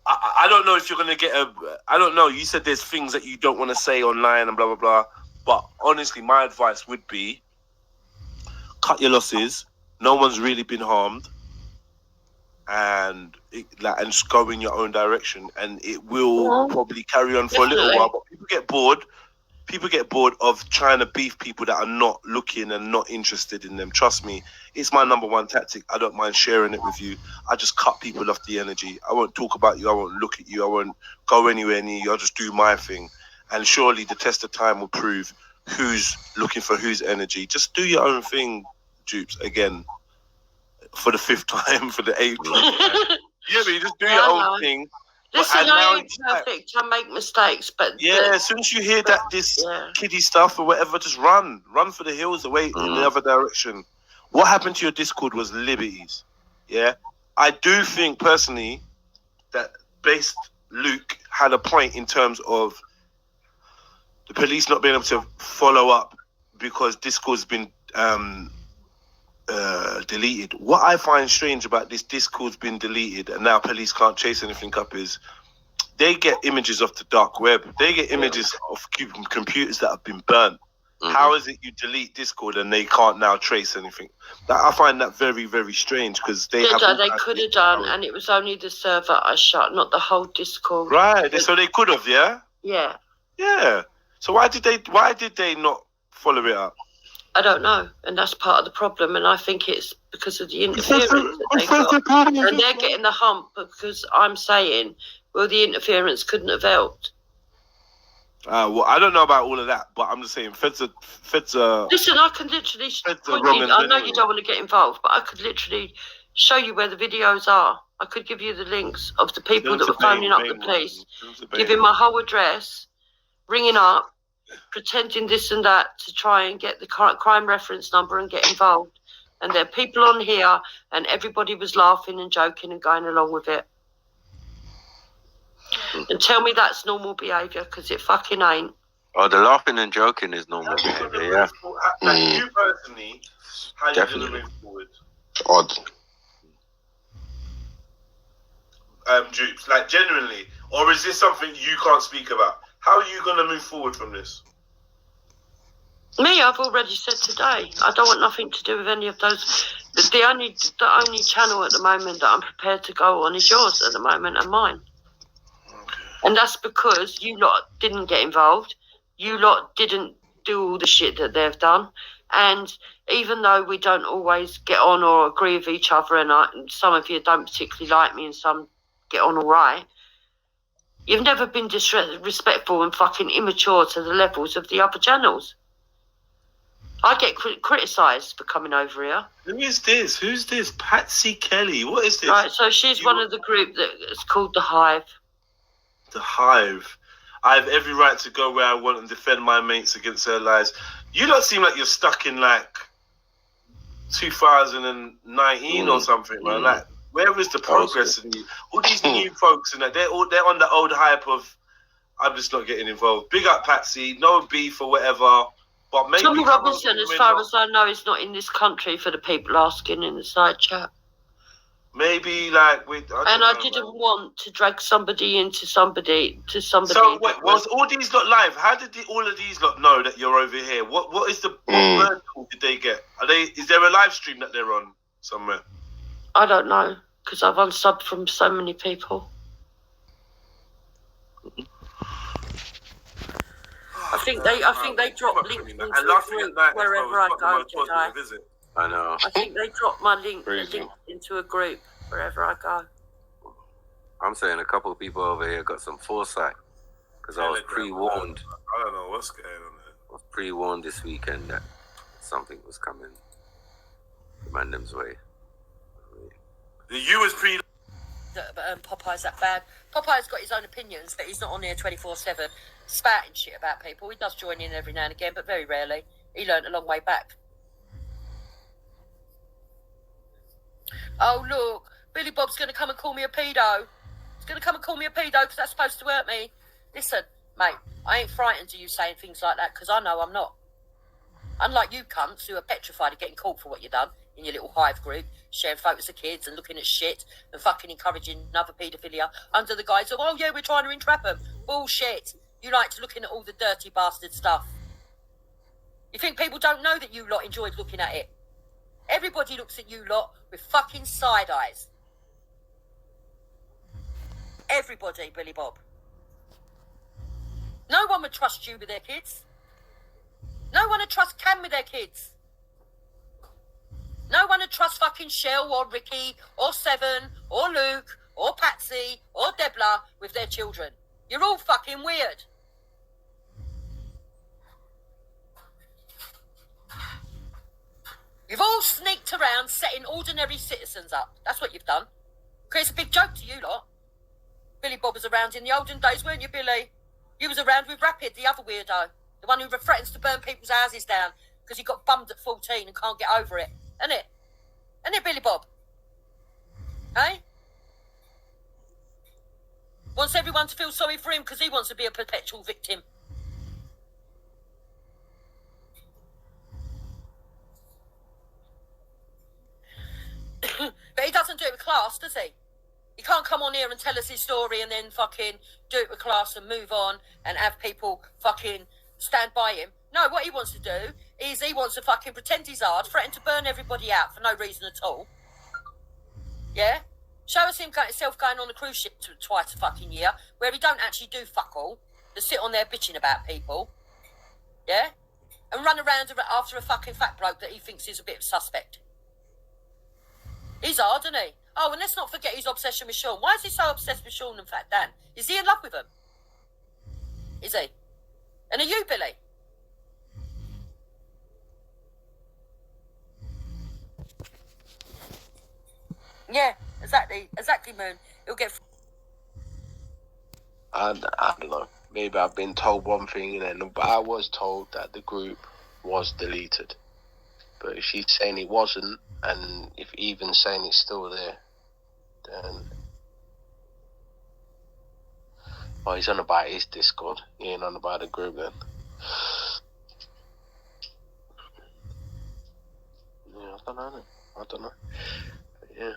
I don't know if you're gonna get I don't know. You said there's things that you don't want to say online and blah blah blah. But honestly, my advice would be cut your losses. No one's really been harmed, and just go in your own direction, and it will probably carry on for a little while. But people get bored. People get bored of trying to beef people that are not looking and not interested in them. Trust me, it's my number one tactic. I don't mind sharing it with you. I just cut people off the energy. I won't talk about you. I won't look at you. I won't go anywhere near you. I'll just do my thing. And surely the test of time will prove who's looking for whose energy. Just do your own thing, Dupes, again, for the 5th time, for the 8th time. Yeah, but you just do your own thing. Listen, I ain't perfect. I make mistakes, but as soon as you hear that kiddie stuff or whatever, just run for the hills away in the other direction. What happened to your Discord was liberties. Yeah, I do think personally that based Luke had a point in terms of the police not being able to follow up because Discord's been deleted. What I find strange about this Discord's been deleted and now police can't chase anything up is they get images off the dark web. They get images of computers that have been burnt. How is it you delete Discord and they can't now trace anything? I find that very, very strange because they could have done, and it was only the server I shut, not the whole Discord. Right. So they could have, yeah. Yeah. Yeah. So why did they not follow it up? I don't know, and that's part of the problem. And I think it's because of the interference that they got, and they're getting the hump because I'm saying, well, the interference couldn't have helped. Well, I don't know about all of that, but I'm just saying, feds are. Listen, I can literally. I know you don't want to get involved, but I could literally show you where the videos are. I could give you the links of the people that were phoning up the police, giving my whole address, ringing up, pretending this and that to try and get the crime reference number and get involved. And there are people on here, and everybody was laughing and joking and going along with it. And tell me that's normal behaviour, because it fucking ain't. Oh, the laughing and joking is normal behaviour, yeah. Like you personally, how are you going to move forward? Odd. Dupes, like genuinely, or is this something you can't speak about? How are you going to move forward from this? Me, I've already said today, I don't want nothing to do with any of those. The only channel at the moment that I'm prepared to go on is yours at the moment and mine. And that's because you lot didn't get involved. You lot didn't do all the shit that they've done. And even though we don't always get on or agree with each other, and some of you don't particularly like me and some get on all right, you've never been disrespectful and fucking immature to the levels of the other channels. I get criticised for coming over here. Who is this? Who's this? Patsy Kelly. What is this? Right, so she's one of the group that's called The Hive. The Hive. I have every right to go where I want and defend my mates against their lies. You don't seem like you're stuck in like 2019 or something, man. Like, where is the progress in you? All these new folks and that they're on the old hype of I'm just not getting involved. Big up Patsy, no beef or whatever. But maybe Tommy Robinson, as far as I know, is not in this country for the people asking in the side chat. Maybe like I didn't want to drag somebody into somebody. So wait, was all these lot live? How did all of these lot know that you're over here? What is the what bird call did they get? Is there a live stream that they're on somewhere? I don't know because I've unsubbed from so many people. I think they drop links into a group wherever I go, Jedi. I know. I think they drop my link into a group wherever I go. I'm saying a couple of people over here got some foresight because I was pre-warned. I don't know what's going on there. I was pre-warned this weekend that something was coming the Mandem's way. You was pre. Popeye's that bad. Popeye's got his own opinions, but he's not on there 24/7 spouting shit about people. He does join in every now and again, but very rarely. He learnt a long way back. Oh, look, Billy Bob's going to come and call me a pedo. He's going to come and call me a pedo because that's supposed to hurt me. Listen, mate, I ain't frightened of you saying things like that because I know I'm not. Unlike you cunts who are petrified of getting caught for what you've done in your little hive group, sharing photos of kids and looking at shit and fucking encouraging another paedophilia under the guise of, oh yeah, we're trying to entrap them. Bullshit. You like to looking at all the dirty bastard stuff. You think people don't know that you lot enjoyed looking at it? Everybody looks at you lot with fucking side eyes. Everybody, Billy Bob. No one would trust you with their kids. No one would trust Cam with their kids. No one would trust fucking Shell or Ricky or Seven or Luke or Patsy or Debla with their children. You're all fucking weird. You've all sneaked around setting ordinary citizens up. That's what you've done. It's a big joke to you lot. Billy Bob was around in the olden days, weren't you, Billy? You was around with Rapid, the other weirdo. The one who threatens to burn people's houses down because he got bummed at 14 and can't get over it. Isn't it? Isn't it, Billy Bob? Hey? Wants everyone to feel sorry for him because he wants to be a perpetual victim. But he doesn't do it with class, does he? He can't come on here and tell us his story and then fucking do it with class and move on and have people fucking stand by him. No, what he wants to do is he wants to fucking pretend he's hard, threaten to burn everybody out for no reason at all. Yeah? Show us himself going on a cruise ship twice a fucking year where he don't actually do fuck all and sit on there bitching about people. Yeah? And run around after a fucking fat bloke that he thinks is a bit of a suspect. He's hard, isn't he? Oh, and let's not forget his obsession with Sean. Why is he so obsessed with Sean and Fat Dan? Is he in love with him? Is he? And are you, Billy? Yeah, exactly, Moon. He'll get... I don't know. Maybe I've been told one thing, but I was told that the group was deleted. But if she's saying it wasn't, and if even saying it's still there, then... Oh, he's on about his Discord. He ain't on about the group then. Yeah, I don't know. Yeah.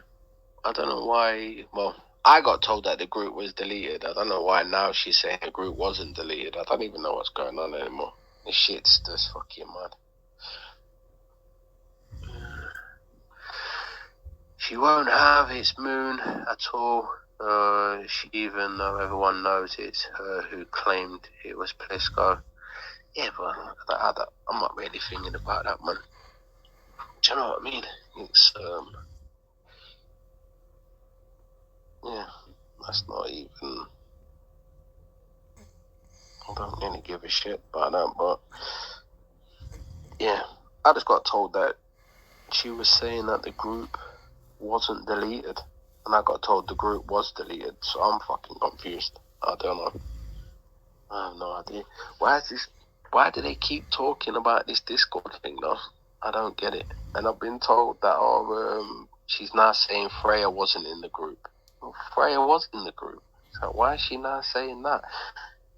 I don't know why... Well, I got told that the group was deleted. I don't know why now she's saying the group wasn't deleted. I don't even know what's going on anymore. This shit's just fucking mad. She won't have its Moon at all. Even though everyone knows it's her who claimed it was Plisco. Yeah, but I'm not really thinking about that, man. Do you know what I mean? It's, yeah, that's not even... I don't really give a shit about that, but... Yeah, I just got told that she was saying that the group wasn't deleted. And I got told the group was deleted, so I'm fucking confused. I don't know. I have no idea. Why do they keep talking about this Discord thing, though? I don't get it. And I've been told that, she's now saying Freya wasn't in the group. Well, Freya was in the group. So why is she now saying that?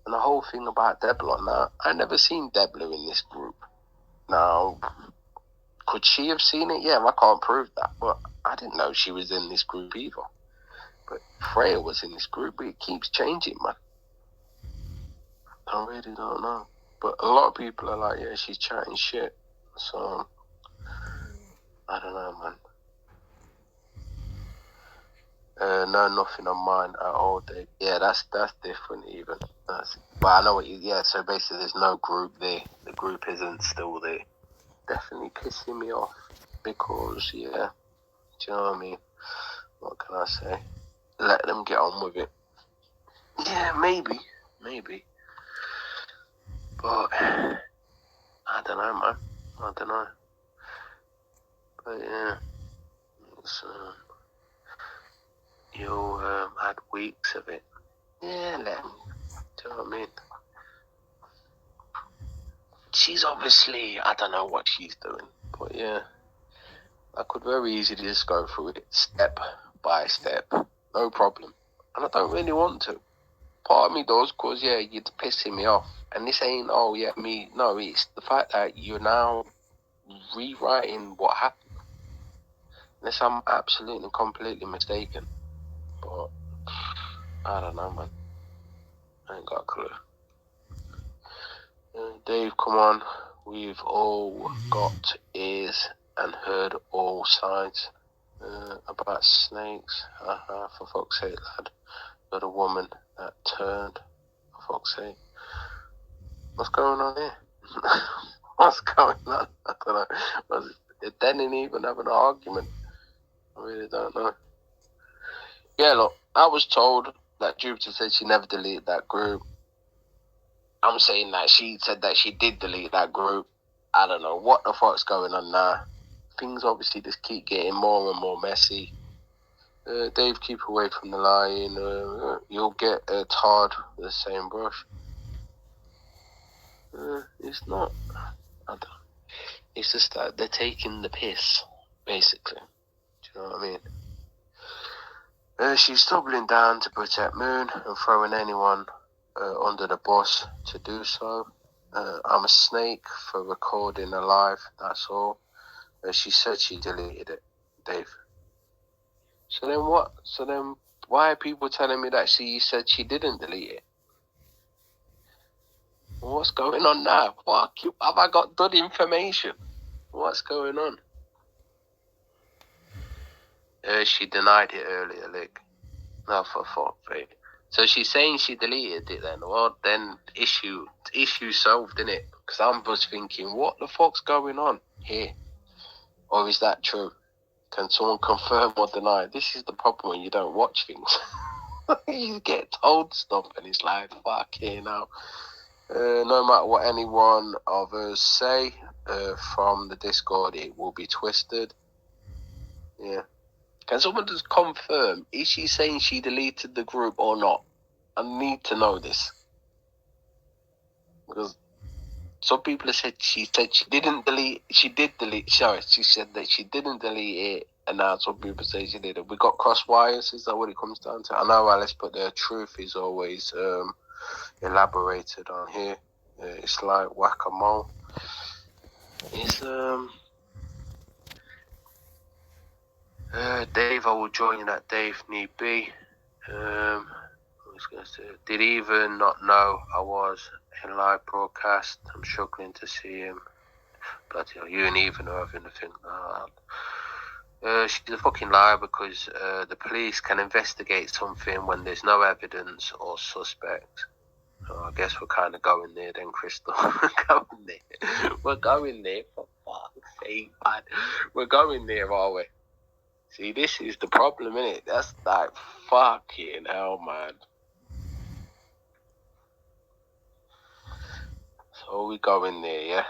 And the whole thing about Debla now, I never seen Debla in this group. Now, could she have seen it? Yeah, I can't prove that, but I didn't know she was in this group either. But Freya was in this group, but it keeps changing, man. I really don't know. But a lot of people are like, yeah, she's chatting shit. So, I don't know, man. No, nothing on mine at all. Yeah, that's different even. But I know what so basically there's no group there. The group isn't still there. Definitely pissing me off because, yeah, do you know what I mean? What can I say? Let them get on with it. Yeah, maybe. But, I don't know, man. I don't know. But, yeah, it's, you had weeks of it. Yeah, let them. Do you know what I mean? She's obviously, I don't know what she's doing, but yeah. I could very easily just go through it step by step, no problem. And I don't really want to. Part of me does, because, yeah, you're pissing me off. And this ain't, oh, yeah, me. No, it's the fact that you're now rewriting what happened. Unless I'm absolutely completely mistaken. But, I don't know, man. I ain't got a clue. Dave, come on. We've all got ears and heard all sides. About snakes. For fuck's sake, lad. But a woman that turned. For fuck's sake. What's going on here? What's going on? I don't know. They didn't even have an argument. I really don't know. Yeah, look, I was told that Jupiter said she never deleted that group. I'm saying that she said that she did delete that group. I don't know what the fuck's going on now. Things obviously just keep getting more and more messy. Dave, keep away from the lying. You'll get tarred with the same brush. It's not. I don't. It's just that they're taking the piss, basically. Do you know what I mean? She's doubling down to protect Moon and throwing anyone under the bus to do so. I'm a snake for recording a live, that's all. She said she deleted it, Dave. So then what? So then why are people telling me that she said she didn't delete it? What's going on now? Fuck you. Have I got good information? What's going on? She denied it earlier, Lick. No, for fuck's sake. So she's saying she deleted it then. Well, then issue solved, innit? Because I'm just thinking, what the fuck's going on here? Or is that true? Can someone confirm or deny? This is the problem when you don't watch things. You get told stuff and it's like, fuck here now. No matter what any one of us say from the Discord, it will be twisted. Yeah. Can someone just confirm, is she saying she deleted the group or not? I need to know this. Because some people have said she didn't delete, she said that she didn't delete it, and now some people say she did it. We got cross wires, is that what it comes down to? I know, Alice, but the truth is always elaborated on here. It's like whack-a-mole. It's, Dave, I will join you that Dave need be. I was going to say, did even not know I was in live broadcast. I'm struggling to see him. Bloody hell, you and even are having a thing. She's a fucking liar because the police can investigate something when there's no evidence or suspect. So I guess we're kind of going there then, Crystal. We're going there, for fuck's sake, man. We're going there, are we? See, this is the problem, innit? That's like, fucking hell, man. So we go in there, yeah?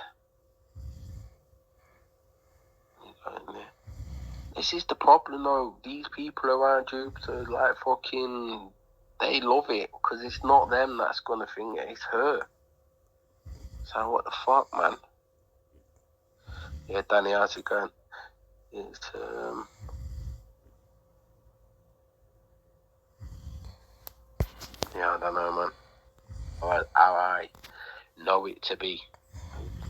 We go in there. This is the problem, though. These people around Jupiter, like, fucking, they love it, because it's not them that's gonna think it, it's her. So what the fuck, man? Yeah, Danny, how's it going? It's, yeah, I don't know, man. How I know it to be.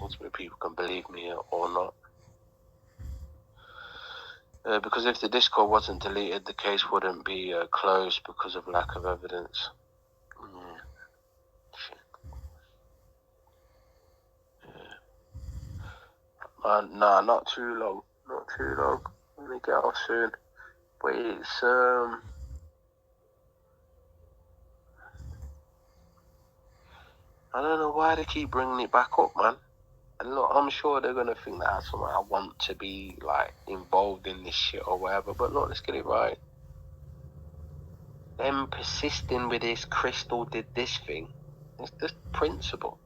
Ultimately, people can believe me or not. Because if the Discord wasn't deleted, the case wouldn't be closed because of lack of evidence. Yeah. Shit. Yeah. Nah, not too long. Not too long. I'm gonna get off soon. But it's I don't know why they keep bringing it back up, man. And look, I'm sure they're gonna think that that's something I want to be like involved in this shit or whatever. But look, let's get it right. Them persisting with this Crystal did this thing. It's just principle.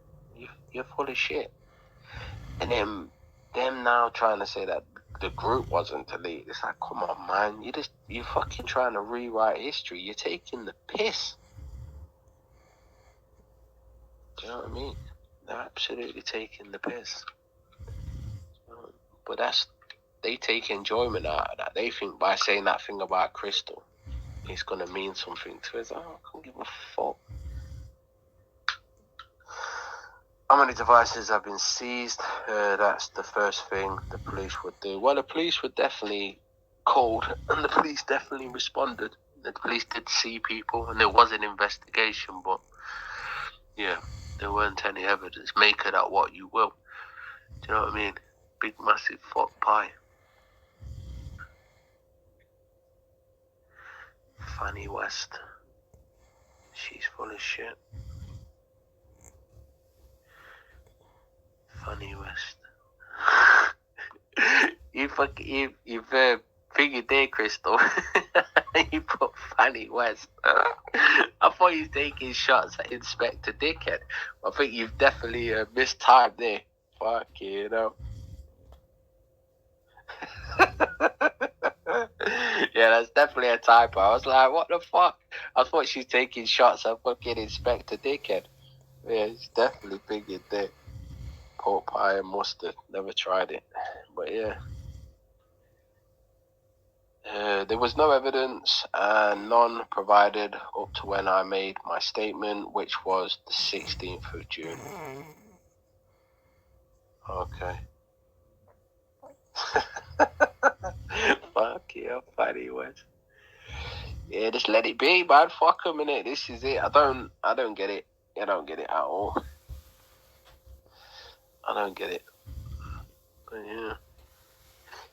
You're full of shit. And then them now trying to say that the group wasn't deleted. It's like, come on, man. You're fucking trying to rewrite history. You're taking the piss. Do you know what I mean? They're absolutely taking the piss. But that's they take enjoyment out of that. They think by saying that thing about Crystal, it's gonna mean something to us. Oh, I can't give a fuck. How many devices have been seized? That's the first thing the police would do. Well, the police were definitely called, and the police definitely responded. The police did see people, and there was an investigation, but yeah, there weren't any evidence. Make of that what you will. Do you know what I mean? Big, massive fuck pie. Fanny West. She's full of shit. Fanny West. you've figured there, Crystal. You put Fanny West. I thought you were taking shots at Inspector Dickhead. I think you've definitely mistimed there. Fuck you know. Yeah, that's definitely a typo. I was like, what the fuck? I thought she was taking shots at fucking Inspector Dickhead. Yeah, it's definitely figured there. Pork pie and mustard. Never tried it. But yeah. There was no evidence and none provided up to when I made my statement, which was the 16th of June. Okay. Fuck yeah, Fatty West. Yeah, just let it be, man. Fuck a minute. This is it. I don't get it. I don't get it at all. I don't get it. But yeah.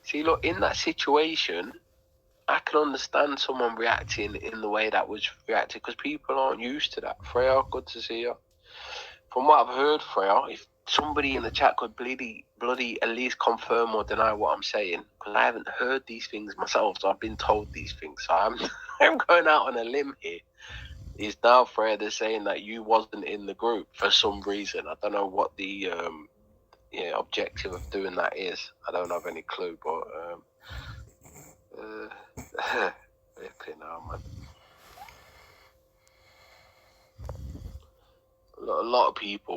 See, look, in that situation, I can understand someone reacting in the way that was reacted because people aren't used to that. Freya, good to see you. From what I've heard, Freya, if somebody in the chat could bloody at least confirm or deny what I'm saying, because I haven't heard these things myself, so I've been told these things. So I'm going out on a limb here. Is now Freya they're saying that you wasn't in the group for some reason. I don't know what the objective of doing that is. I don't have any clue, but flipping out, man. A lot of people